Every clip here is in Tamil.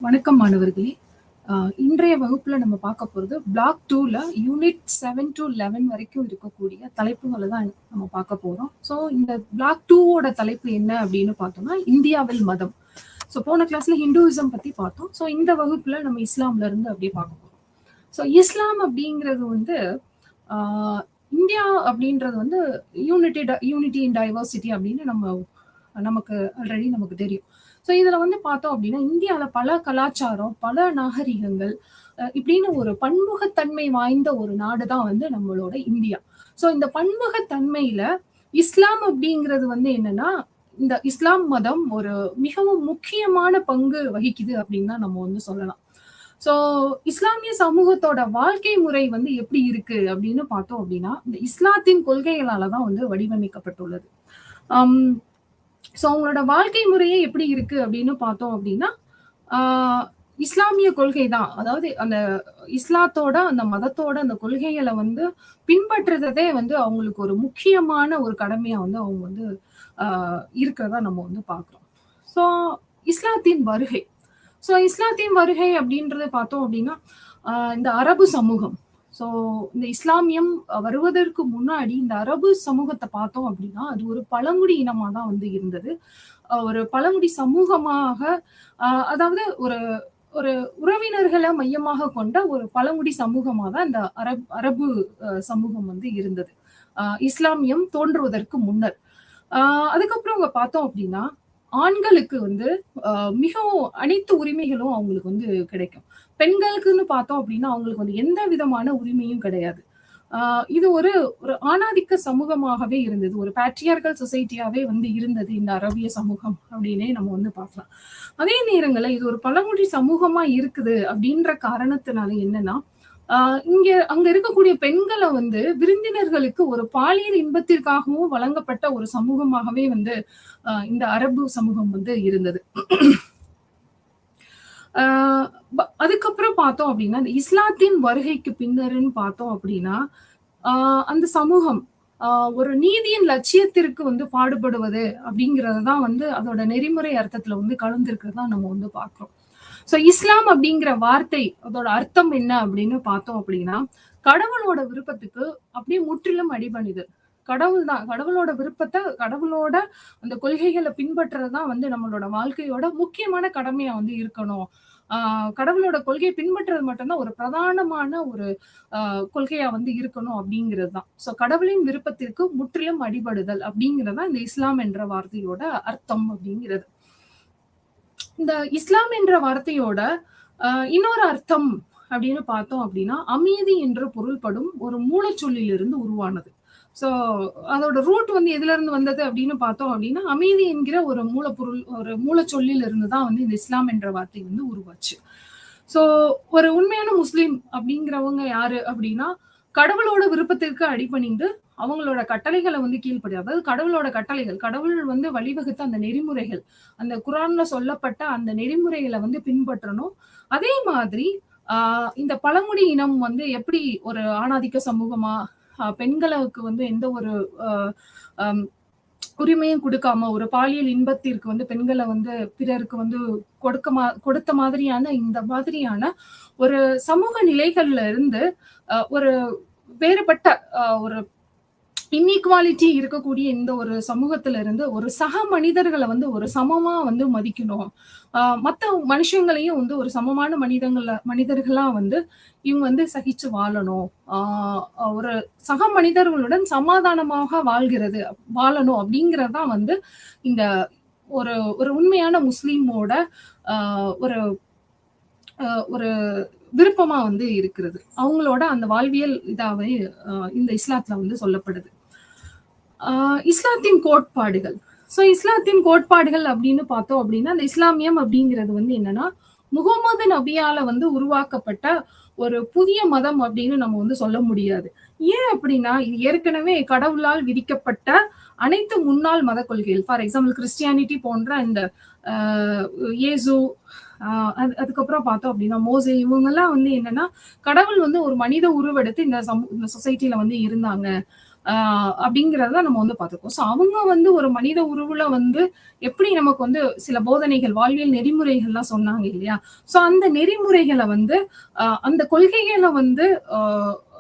வணக்கம் மாணவர்களே. இன்றைய வகுப்புல நம்ம பார்க்க போறது பிளாக் 2ல யூனிட் 7 to 11 வரைக்கும் இருக்கக்கூடிய தலைப்புகளை தான் நம்ம பார்க்க போறோம். ஸோ இந்த பிளாக் 2ஓட தலைப்பு என்ன அப்படின்னு பார்த்தோம்னா இந்தியாவில் மதம். ஸோ போன கிளாஸ்ல ஹிந்துவிசம் பத்தி பார்த்தோம். ஸோ இந்த வகுப்புல நம்ம இஸ்லாம்ல இருந்து அப்படியே பார்க்க போறோம். ஸோ இஸ்லாம் அப்படிங்கிறது வந்து இந்தியா அப்படின்றது வந்து யூனிட்டி இன் டைவர்சிட்டி அப்படின்னு நமக்கு ஆல்ரெடி நமக்கு தெரியும். ஸோ இதுல வந்து பார்த்தோம் அப்படின்னா இந்தியாவில பல கலாச்சாரம், பல நாகரிகங்கள் இப்படின்னு ஒரு பன்முகத்தன்மை வாய்ந்த ஒரு நாடு தான் வந்து நம்மளோட இந்தியா. ஸோ இந்த பன்முகத்தன்மையில இஸ்லாம் அப்படிங்கிறது வந்து என்னன்னா, இந்த இஸ்லாம் மதம் ஒரு மிகவும் முக்கியமான பங்கு வகிக்குது அப்படின்னு தான் நம்ம வந்து சொல்லலாம். ஸோ இஸ்லாமிய சமூகத்தோட வாழ்க்கை முறை வந்து எப்படி இருக்கு அப்படின்னு பார்த்தோம் அப்படின்னா, இந்த இஸ்லாத்தின் கொள்கைகளால தான் வந்து வடிவமைக்கப்பட்டுள்ளது. ஸோ அவங்களோட வாழ்க்கை முறையே எப்படி இருக்கு அப்படின்னு பார்த்தோம் அப்படின்னா, இஸ்லாமிய கொள்கை தான். அதாவது அந்த இஸ்லாத்தோட அந்த மதத்தோட அந்த கொள்கைகளை வந்து பின்பற்றுறதே வந்து அவங்களுக்கு ஒரு முக்கியமான ஒரு கடமையா வந்து அவங்க வந்து இருக்கிறதா நம்ம வந்து பார்க்கிறோம். ஸோ இஸ்லாத்தின் வருகை அப்படின்றத பார்த்தோம் அப்படின்னா, இந்த அரபு சமூகம், ஸோ இந்த இஸ்லாமியம் வருவதற்கு முன்னாடி இந்த அரபு சமூகத்தை பார்த்தோம் அப்படின்னா அது ஒரு பழங்குடி இனமா தான் வந்து இருந்தது. ஒரு பழங்குடி சமூகமாக, அதாவது ஒரு ஒரு உறவினர்களை மையமாக கொண்ட ஒரு பழங்குடி சமூகமாக தான் இந்த அரபு சமூகம் வந்து இருந்தது இஸ்லாமியம் தோன்றுவதற்கு முன்னர். அதுக்கப்புறம் அவங்க பார்த்தோம் அப்படின்னா ஆண்களுக்கு வந்து மிகவும் அனைத்து உரிமைகளும் அவங்களுக்கு வந்து கிடைக்கும். பெண்களுக்குன்னு பார்த்தோம் அப்படின்னா அவங்களுக்கு வந்து எந்த விதமான உரிமையும் கிடையாது. இது ஒரு ஆணாதிக்க சமூகமாகவே இருந்தது. ஒரு பேட்ரியார்கல் சொசைட்டியாவே வந்து இருந்தது இந்த அரபிய சமூகம் அப்படின்னே நம்ம வந்து பார்க்கலாம். அதே நேரங்கள்ல இது ஒரு பழங்குடி சமூகமா இருக்குது அப்படின்ற காரணத்தினால என்னன்னா, அங்க இருக்கக்கூடிய பெண்களை வந்து விருந்தினர்களுக்கு ஒரு பாலியல் இன்பத்திற்காகவும் வழங்கப்பட்ட ஒரு சமூகமாகவே வந்து இந்த அரபு சமூகம் வந்து இருந்தது. அதுக்கப்புறம் பார்த்தோம் அப்படின்னா இந்த இஸ்லாத்தின் வருகைக்கு பின்னர்ன்னு பார்த்தோம் அப்படின்னா அந்த சமூகம் ஒரு நீதியின் லட்சியத்திற்கு வந்து பாடுபடுவது அப்படிங்கறதுதான் வந்து அதோட நெறிமுறை அர்த்தத்துல வந்து கலந்துருக்கிறதா நம்ம வந்து பார்க்கிறோம். சோ இஸ்லாம் அப்படிங்கிற வார்த்தை அதோட அர்த்தம் என்ன அப்படின்னு பார்த்தோம் அப்படின்னா, கடவுளோட விருப்பத்துக்கு அப்படியே முற்றிலும் அடிபணிது. கடவுளோட விருப்பத்தை, கடவுளோட அந்த கொள்கைகளை பின்பற்றுறதுதான் வந்து நம்மளோட வாழ்க்கையோட முக்கியமான கடமையா வந்து இருக்கணும். கடவுளோட கொள்கையை பின்பற்றுறது மட்டும்தான் ஒரு பிரதானமான ஒரு கொள்கையா வந்து இருக்கணும் அப்படிங்கிறது தான். சோ கடவுளின் விருப்பத்திற்கு முற்றிலும் அடிபடுதல் அப்படிங்கிறதா இந்த இஸ்லாம் என்ற வார்த்தையோட அர்த்தம் அப்படிங்கிறது. இந்த இஸ்லாம் என்ற வார்த்தையோட இன்னொரு அர்த்தம் அப்படின்னு பார்த்தோம் அப்படின்னா, அமைதி என்று பொருள்படும் ஒரு மூலச்சொல்லிலிருந்து உருவானது. சோ அதோட ரூட் வந்து எதுல இருந்து வந்தது அப்படின்னு பார்த்தோம் அப்படின்னா, அமைதி என்கிற ஒரு மூலச்சொல்லில் இருந்து தான் வந்து இந்த இஸ்லாம் என்ற வார்த்தை வந்து உருவாச்சு. சோ ஒரு உண்மையான முஸ்லிம் அப்படிங்கிறவங்க யாரு அப்படின்னா, கடவுளோட விருப்பத்திற்கு அடிபணிந்து அவங்களோட கட்டளைகளை வந்து கீழ்ப்படியாது. அதாவது கடவுளோட கட்டளைகள், கடவுள் வந்து வழிவகுத்த அந்த நெறிமுறைகள், அந்த குரான்ல சொல்லப்பட்ட அந்த நெறிமுறைகளை வந்து பின்பற்றணும். அதே மாதிரி இந்த பழங்குடி இனம் வந்து எப்படி ஒரு ஆணாதிக்க சமூகமா பெண்களுக்கு வந்து எந்த ஒரு உரிமையும் கொடுக்காம ஒரு பாலியல் இன்பத்திற்கு வந்து பெண்களை வந்து பிறருக்கு வந்து கொடுத்த மாதிரியான இந்த மாதிரியான ஒரு சமூக நிலைகள்ல இருந்து ஒரு வேறுபட்ட ஒரு இன்இக்வாலிட்டி இருக்கக்கூடிய இந்த ஒரு சமூகத்துல இருந்து ஒரு சக மனிதர்களை வந்து ஒரு சமமா வந்து மதிக்கணும். மத்த மனுஷங்களையும் வந்து ஒரு சமமான மனிதர்களா வந்து இவங்க வந்து சகிச்சு வாழணும். ஒரு சக மனிதர்களுடன் சமாதானமாக வாழணும் அப்படிங்கறதுதான் வந்து இந்த ஒரு ஒரு உண்மையான முஸ்லீமோட ஒரு ஒரு விருப்பமா வந்து இருக்கிறது. அவங்களோட அந்த வாழ்வியல் இதாவே இந்த இஸ்லாத்துல வந்து சொல்லப்படுது. இஸ்லாத்தின் கோட்பாடுகள். சோ இஸ்லாத்தின் கோட்பாடுகள் அப்படின்னு பார்த்தோம் அப்படின்னா, அந்த இஸ்லாமியம் அப்படிங்கிறது வந்து என்னன்னா, முகமது நபியால வந்து உருவாக்கப்பட்ட ஒரு புதிய மதம் அப்படின்னு நம்ம வந்து சொல்ல முடியாது. ஏன் அப்படின்னா, இது ஏற்கனவே கடவுளால் விதிக்கப்பட்ட அனைத்து முன்னாள் மத கொள்கைகள், ஃபார் எக்ஸாம்பிள் கிறிஸ்டியானிட்டி போன்ற இந்த இயேசு, அதுக்கப்புறம் பார்த்தோம் அப்படின்னா மோசே, இவங்க எல்லாம் வந்து என்னன்னா கடவுள் வந்து ஒரு மனித உருவெடுத்து இந்த சொசைட்டில வந்து இருந்தாங்க. அப்படிங்கிறத நம்ம வந்து பார்த்துருக்கோம். ஸோ அவங்க வந்து ஒரு மனித உருவுல வந்து எப்படி நமக்கு வந்து சில போதனைகள், வாழ்வியல் நெறிமுறைகள்லாம் சொன்னாங்க இல்லையா? ஸோ அந்த நெறிமுறைகளை வந்து அந்த கொள்கைகளை வந்து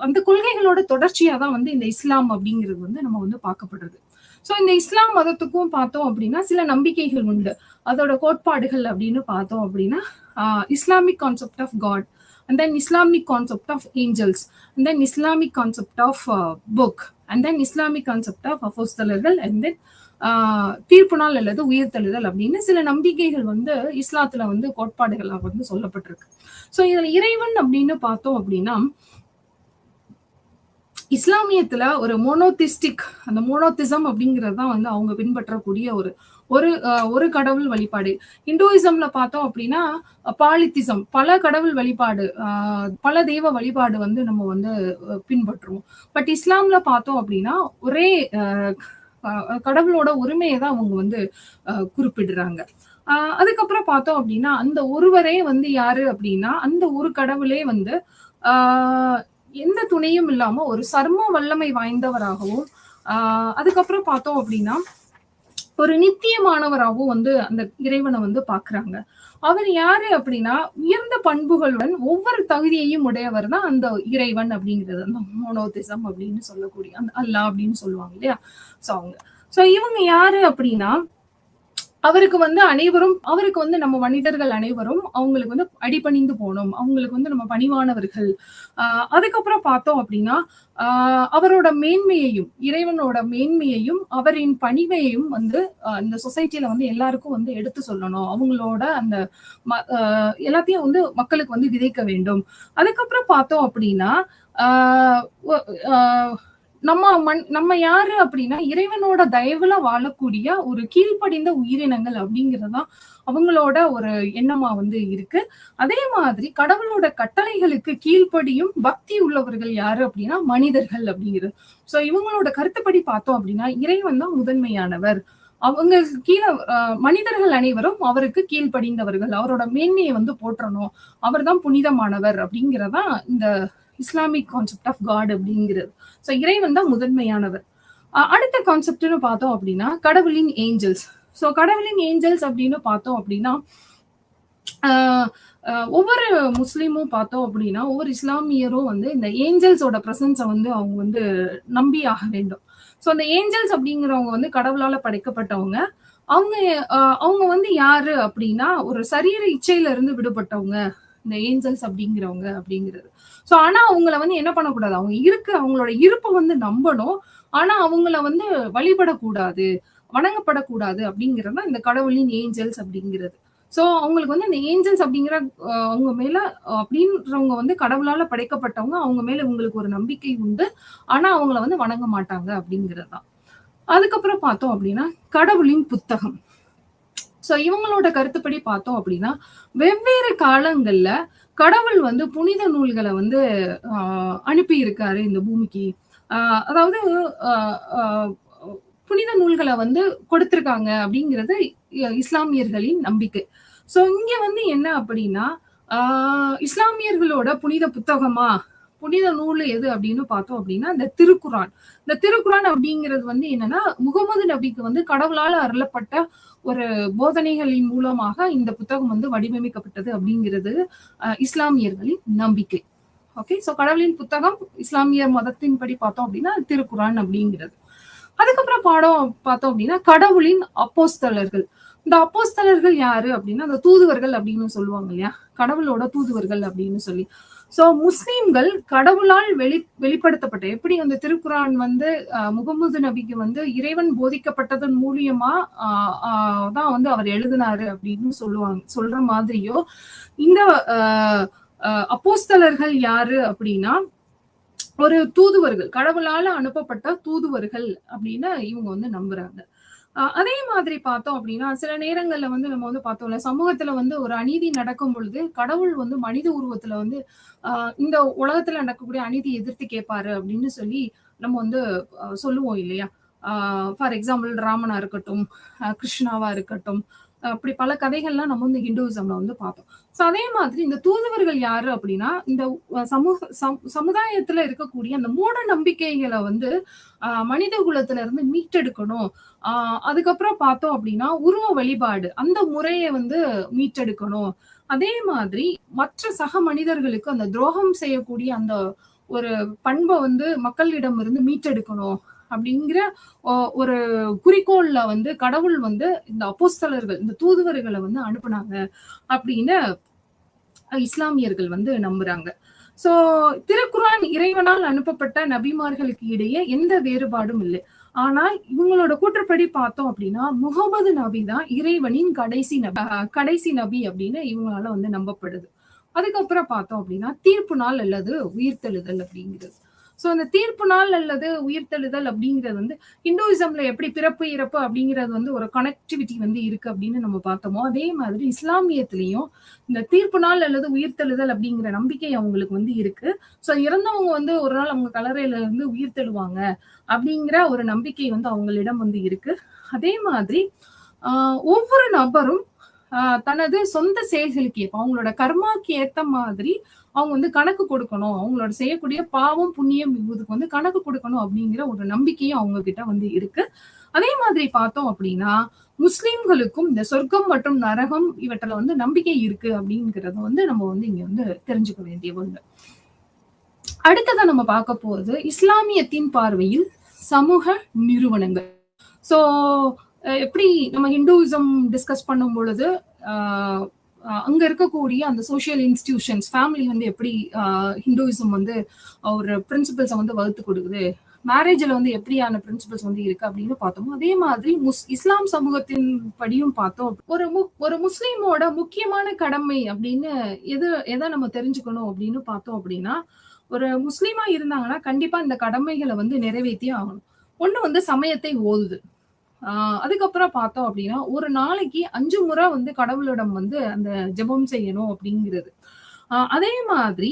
அந்த கொள்கைகளோட தொடர்ச்சியா தான் வந்து இந்த இஸ்லாம் அப்படிங்கிறது வந்து நம்ம வந்து பார்க்கப்படுறது. ஸோ இந்த இஸ்லாம் மதத்துக்கும் பார்த்தோம் அப்படின்னா சில நம்பிக்கைகள் உண்டு. அதோட கோட்பாடுகள் அப்படின்னு பார்த்தோம் அப்படின்னா Islamic concept of God, and then Islamic concept of angels, and then Islamic concept of book, and then Islamic concept of apostolர்கள், and then தீர்ப்பு நாள் அல்லது உயிர்த்தெழுதல் அப்படின்னு சில நம்பிக்கைகள் வந்து இஸ்லாத்துல வந்து கோட்பாடுகளா வந்து சொல்லப்பட்டிருக்கு. ஸோ இதுல இறைவன் அப்படின்னு பார்த்தோம் அப்படின்னா இஸ்லாமியத்துல ஒரு மோனோதிஸ்டிக், அந்த மோனோதிசம் அப்படிங்கிறது தான் வந்து அவங்க பின்பற்றக்கூடிய ஒரு ஒரு ஒரு கடவுள் வழிபாடு. இந்துயிசம்ல பார்த்தோம் அப்படின்னா பாலித்திசம், பல கடவுள் வழிபாடு, பல தெய்வ வழிபாடு வந்து நம்ம வந்து பின்பற்றுவோம். பட் இஸ்லாம்ல பார்த்தோம் அப்படின்னா ஒரே கடவுளோட உரிமையை தான் அவங்க வந்து குறிப்பிடுறாங்க. அதுக்கப்புறம் பார்த்தோம் அப்படின்னா அந்த ஒருவரே வந்து யாரு அப்படின்னா அந்த ஒரு கடவுளே வந்து எந்த துணையும் இல்லாம ஒரு சர்ம வல்லமை வாய்ந்தவராகவும் அதுக்கப்புறம் பார்த்தோம் அப்படின்னா ஒரு நித்தியமானவராகவும் வந்து அந்த இறைவனை வந்து பாக்குறாங்க. அவர் யாரு அப்படின்னா உயர்ந்த பண்புகளுடன் ஒவ்வொரு தகுதியையும் உடையவர் தான் அந்த இறைவன் அப்படிங்கிறது, அந்த மோனோதிசம் அப்படின்னு சொல்லக்கூடிய அந்த அல்லாஹ் அப்படின்னு சொல்லுவாங்க இல்லையா? சோ அவங்க இவங்க யாரு அப்படின்னா அவருக்கு வந்து நம்ம மனிதர்கள் அனைவரும் அவங்களுக்கு வந்து அடிபணிந்து போனோம், அவங்களுக்கு வந்து நம்ம பணிவானவர்கள். அதுக்கப்புறம் பார்த்தோம் அப்படின்னா அவரோட மேன்மையையும் இறைவனோட மேன்மையையும் அவரின் பணிவையும் வந்து இந்த சொசைட்டில வந்து எல்லாருக்கும் வந்து எடுத்து சொல்லணும், அவங்களோட அந்த எல்லாத்தையும் வந்து மக்களுக்கு வந்து விதைக்க வேண்டும். அதுக்கப்புறம் பார்த்தோம் அப்படின்னா நம்ம யாரு அப்படின்னா இறைவனோட தயவுல வாழக்கூடிய ஒரு கீழ்ப்படிந்த உயிரினங்கள் அப்படிங்கறதுதான் அவங்களோட ஒரு எண்ணமா வந்து இருக்கு. அதே மாதிரி கடவுளோட கட்டளைகளுக்கு கீழ்ப்படியும் பக்தி உள்ளவர்கள் யாரு அப்படின்னா மனிதர்கள் அப்படிங்கிறது. சோ இவங்களோட கருத்துப்படி பார்த்தோம் அப்படின்னா இறைவன் தான் முதன்மையானவர், அவங்க கீழே மனிதர்கள் அனைவரும் அவருக்கு கீழ்ப்படிந்தவர்கள், அவரோட மேன்மையை வந்து போற்றணும், அவர் தான் புனிதமானவர் அப்படிங்கிறதா இந்த இஸ்லாமிக் கான்செப்ட் ஆஃப் காட் அப்படிங்கிறது. சோ இறைவன் தான் முதன்மையானவர். அடுத்த கான்செப்ட்னு பார்த்தோம் அப்படின்னா கடவுளின் ஏஞ்சல்ஸ். சோ கடவுளின் ஏஞ்சல்ஸ் அப்படின்னு பார்த்தோம் அப்படின்னா ஒவ்வொரு முஸ்லீமும் பார்த்தோம் அப்படின்னா ஒவ்வொரு இஸ்லாமியரும் வந்து இந்த ஏஞ்சல்ஸோட பிரசன்ஸை வந்து அவங்க வந்து நம்பி ஆக வேண்டும். சோ அந்த ஏஞ்சல்ஸ் அப்படிங்கிறவங்க வந்து கடவுளால படைக்கப்பட்டவங்க. அவங்க வந்து யாரு அப்படின்னா ஒரு சரீர இச்சையில இருந்து விடுபட்டவங்க இந்த ஏஞ்சல்ஸ் அப்படிங்கிறவங்க அப்படிங்கிறது. சோ ஆனா அவங்கள வந்து என்ன பண்ணக்கூடாது, அவங்களோட இருப்பை வந்து நம்பணும், ஆனா அவங்கள வந்து வழிபடக்கூடாது, வணங்கப்படக்கூடாது அப்படிங்கிறது இந்த கடவுளின் ஏஞ்சல்ஸ் அப்படிங்கிறது. சோ அவங்களுக்கு வந்து இந்த ஏஞ்சல்ஸ் அப்படிங்கிற அவங்க மேல அப்படின்றவங்க வந்து கடவுளால படைக்கப்பட்டவங்க, அவங்க மேல உங்களுக்கு ஒரு நம்பிக்கை உண்டு, ஆனா அவங்கள வந்து வணங்க மாட்டாங்க அப்படிங்கிறதுதான். அதுக்கப்புறம் பார்த்தோம் அப்படின்னா கடவுளின் புத்தகம். சோ இவங்களோட கருத்துப்படி பார்த்தோம் அப்படின்னா வெவ்வேறு காலங்கள்ல கடவுள் வந்து புனித நூல்களை வந்து அனுப்பி இருக்காரு இந்த பூமிக்கு. அதாவது புனித நூல்களை வந்து கொடுத்திருக்காங்க அப்படிங்கிறது இஸ்லாமியர்களின் நம்பிக்கை. சோ இங்க வந்து என்ன அப்படின்னா இஸ்லாமியர்களோட புனித புத்தகமா புனித நூல் எது அப்படின்னு பார்த்தோம் அப்படின்னா இந்த திருக்குரான். இந்த திருக்குரான் அப்படிங்கிறது வந்து என்னன்னா முகமது நபிக்கு வந்து கடவுளால் அருளப்பட்ட ஒரு போதனைகளின் மூலமாக இந்த புத்தகம் வந்து வடிவமைக்கப்பட்டது அப்படிங்கிறது இஸ்லாமியர்களின் நம்பிக்கை. ஓகே, சோ கடவுளின் புத்தகம் இஸ்லாமியர் மதத்தின்படி பார்த்தோம் அப்படின்னா திருக்குரான் அப்படிங்கிறது. அதுக்கப்புறம் பார்த்தோம் அப்படின்னா கடவுளின் அப்போஸ்தலர்கள். இந்த அப்போஸ்தலர்கள் யாரு அப்படின்னா அந்த தூதுவர்கள் அப்படின்னு சொல்லுவாங்க இல்லையா, கடவுளோட தூதுவர்கள் அப்படின்னு சொல்லி. சோ முஸ்லிம்கள் கடவுளால் வெளிப்படுத்தப்பட்ட எப்படி அந்த திருக்குரான் வந்து முகமது நபிக்கு வந்து இறைவன் போதிக்கப்பட்டதன் மூலியமா தான் வந்து அவர் எழுதினாரு அப்படின்னு சொல்ற மாதிரியோ இந்த அப்போஸ்தலர்கள் யாரு அப்படின்னா ஒரு தூதுவர்கள், கடவுளால அனுப்பப்பட்ட தூதுவர்கள் அப்படின்னு இவங்க வந்து நம்புறாங்க. அதே மாதிரி பார்த்தோம் அப்படின்னா சில நேரங்கள்ல வந்து நம்ம வந்து பார்த்தோம்ல சமூகத்துல வந்து ஒரு அநீதி நடக்கும் பொழுது கடவுள் வந்து மனித உருவத்துல வந்து இந்த உலகத்துல நடக்கக்கூடிய அநீதி எதிர்த்து கேட்பாரு அப்படின்னு சொல்லி நம்ம வந்து சொல்லுவோம் இல்லையா. ஃபார் எக்ஸாம்பிள் ராமனா இருக்கட்டும், கிருஷ்ணாவா இருக்கட்டும், அப்படி பல கதைகள்லாம் நம்ம வந்து ஹிந்துவிசம்ல வந்து பார்த்தோம். ஸோ அதே மாதிரி இந்த தூதுவர்கள் யாரு அப்படின்னா, இந்த சமுதாயத்துல இருக்கக்கூடிய அந்த மூட நம்பிக்கைகள வந்து மனித குலத்துல இருந்து மீட்டெடுக்கணும். அதுக்கப்புறம் பார்த்தோம் அப்படின்னா, உருவ வழிபாடு அந்த முறைய வந்து மீட்டெடுக்கணும். அதே மாதிரி மற்ற சக மனிதர்களுக்கு அந்த துரோகம் செய்யக்கூடிய அந்த ஒரு பண்ப வந்து மக்களிடம் இருந்து மீட்டெடுக்கணும். அப்படிங்கிற ஒரு குறிக்கோள்ல வந்து கடவுள் வந்து இந்த அப்போஸ்தலர்கள், இந்த தூதுவர்களை வந்து அனுப்புனாங்க அப்படின்னு இஸ்லாமியர்கள் வந்து நம்புறாங்க. சோ திருக்குரான் இறைவனால் அனுப்பப்பட்ட நபிமார்களுக்கு இடையே எந்த வேறுபாடும் இல்லை. ஆனால் இவங்களோட கூற்றுப்படி பார்த்தோம் அப்படின்னா, முகமது நபி தான் இறைவனின் கடைசி நபி அப்படின்னு இவங்களால வந்து நம்பப்படுது. அதுக்கப்புறம் பார்த்தோம் அப்படின்னா, தீர்ப்பு நாள் அல்லது உயிர்த்தெழுதல் அப்படிங்கிறது. சோ அந்த தீர்ப்பு நாள் அல்லது உயிர்த்தெழுதல் அப்படிங்கிறது வந்து ஹிந்துவிசம்ல எப்படி பிறப்பு இறப்பு அப்படிங்கிறது வந்து ஒரு கனெக்டிவிட்டி வந்து இருக்கு அப்படின்னு நம்ம பார்த்தோமோ, அதே மாதிரி இஸ்லாமியத்திலையும் இந்த தீர்ப்பு நாள் அல்லது உயிர்த்தெழுதல் அப்படிங்கிற நம்பிக்கை அவங்களுக்கு வந்து இருக்கு. சோ இறந்தவங்க வந்து ஒரு நாள் அவங்க கல்லறையில இருந்து உயிர்த்தெழுவாங்க அப்படிங்கிற ஒரு நம்பிக்கை வந்து அவங்களிடம் வந்து இருக்கு. அதே மாதிரி ஒவ்வொரு நபரும் தனது சொந்த செயல்களுக்கு ஏற்ப அவங்களோட கர்மாக்கு ஏத்த மாதிரி அவங்க வந்து கணக்கு கொடுக்கணும். அவங்களோட செய்யக்கூடிய பாவம், புண்ணியம் இதுக்கு வந்து கணக்கு கொடுக்கணும் அப்படிங்கிற ஒரு நம்பிக்கையும் அவங்க கிட்ட வந்து இருக்கு. அதே மாதிரி பார்த்தோம் அப்படின்னா, முஸ்லிம்களுக்கும் இந்த சொர்க்கம் மற்றும் நரகம் இவற்றில வந்து நம்பிக்கை இருக்கு அப்படிங்கிறத வந்து நம்ம வந்து இங்க வந்து தெரிஞ்சுக்க வேண்டிய ஒண்ணு. அடுத்ததா நம்ம பார்க்க போறது இஸ்லாமியத்தின் பார்வையில் சமூக நிறுவனங்கள். சோ எப்படி நம்ம ஹிந்துவிசம் டிஸ்கஸ் பண்ணும் பொழுது அங்க இருக்கக்கூடிய அந்த சோசியல் இன்ஸ்டிடியூஷன்ஸ், ஃபேமிலி வந்து எப்படி ஹிந்துவிசம் வந்து ஒரு பிரின்சிபல்ஸை வந்து வகுத்து கொடுக்குது, மேரேஜ்ல வந்து எப்படியான பிரின்சிபல்ஸ் வந்து இருக்கு அப்படின்னு பார்த்தோமோ, அதே மாதிரி இஸ்லாம் சமூகத்தின் படியும் பார்த்தோம். ஒரு முஸ்லீமோட முக்கியமான கடமை அப்படின்னு எதை நம்ம தெரிஞ்சுக்கணும் அப்படின்னு பார்த்தோம் அப்படின்னா, ஒரு முஸ்லீமா இருந்தாங்கன்னா கண்டிப்பா இந்த கடமைகளை வந்து நிறைவேற்றியே ஆகணும். ஒண்ணு வந்து சமயத்தை ஓதுது. அதுக்கப்புறம் பார்த்தோம் அப்படின்னா, ஒரு நாளைக்கு 5 முறை வந்து கடவுளிடம் வந்து அந்த ஜெபம் செய்யணும் அப்படிங்கிறது. அதே மாதிரி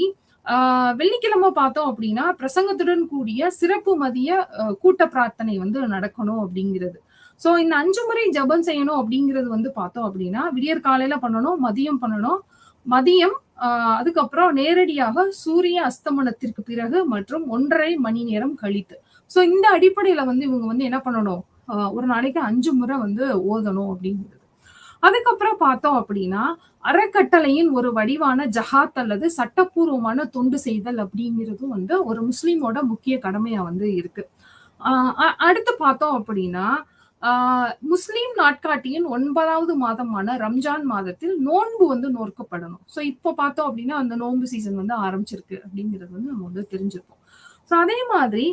வெள்ளிக்கிழமை பார்த்தோம் அப்படின்னா, பிரசங்கத்துடன் கூடிய சிறப்பு மதிய கூட்ட பிரார்த்தனை வந்து நடக்கணும் அப்படிங்கிறது. சோ இந்த 5 முறை ஜெபம் செய்யணும் அப்படிங்கிறது வந்து பார்த்தோம் அப்படின்னா, விடியற் காலையில பண்ணணும், மதியம் பண்ணணும். மதியம் அதுக்கப்புறம் நேரடியாக சூரிய அஸ்தமனத்திற்கு பிறகு மற்றும் 1.5 மணி நேரம் கழித்து. சோ இந்த அடிப்படையில வந்து இவங்க வந்து என்ன பண்ணணும், ஒரு நாளைக்கு 5 முறை வந்து ஓதணும் அப்படிங்கிறது. அதுக்கப்புறம் பார்த்தோம் அப்படின்னா, அறக்கட்டளையின் ஒரு வடிவான ஜஹாத் அல்லது சட்டப்பூர்வமான தொண்டு செய்தல் அப்படிங்கிறதும் வந்து ஒரு முஸ்லிமோட முக்கிய கடமையா வந்து இருக்கு. அடுத்து பார்த்தோம் அப்படின்னா, முஸ்லிம் நாட்காட்டியின் 9வது மாதமான ரம்ஜான் மாதத்தில் நோன்பு வந்து நோக்கப்படணும். சோ இப்போ பார்த்தோம் அப்படின்னா அந்த நோன்பு சீசன் வந்து ஆரம்பிச்சிருக்கு அப்படிங்கிறது வந்து நம்ம வந்து தெரிஞ்சிருப்போம். சோ அதே மாதிரி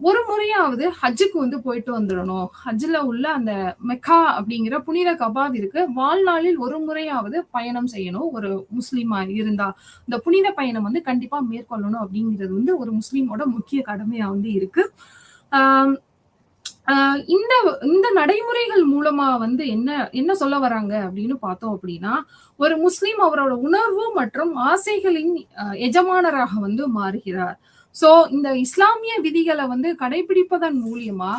ஒரு முறையாவது ஹஜ்ஜுக்கு வந்து போயிட்டு வந்துடணும். ஹஜ்ஜில் உள்ள அந்த மெக்கா அப்படிங்கிற புனித கபாவிற்கு வாழ்நாளில் ஒரு முறையாவது பயணம் செய்யணும். ஒரு முஸ்லீமா இருந்தா இந்த புனித பயணம் வந்து கண்டிப்பா மேற்கொள்ளணும் அப்படிங்கிறது வந்து ஒரு முஸ்லீமோட முக்கிய கடமையா வந்து இருக்கு. இந்த இந்த நடைமுறைகள் மூலமா வந்து என்ன சொல்ல வராங்க அப்படின்னு பார்த்தோம் அப்படின்னா, ஒரு முஸ்லீம் அவரோட உணர்வு மற்றும் ஆசைகளின் எஜமானராக வந்து மாறுகிறார். சோ இந்த இஸ்லாமிய விதிகளை வந்து கடைபிடிப்பதன் மூலியமா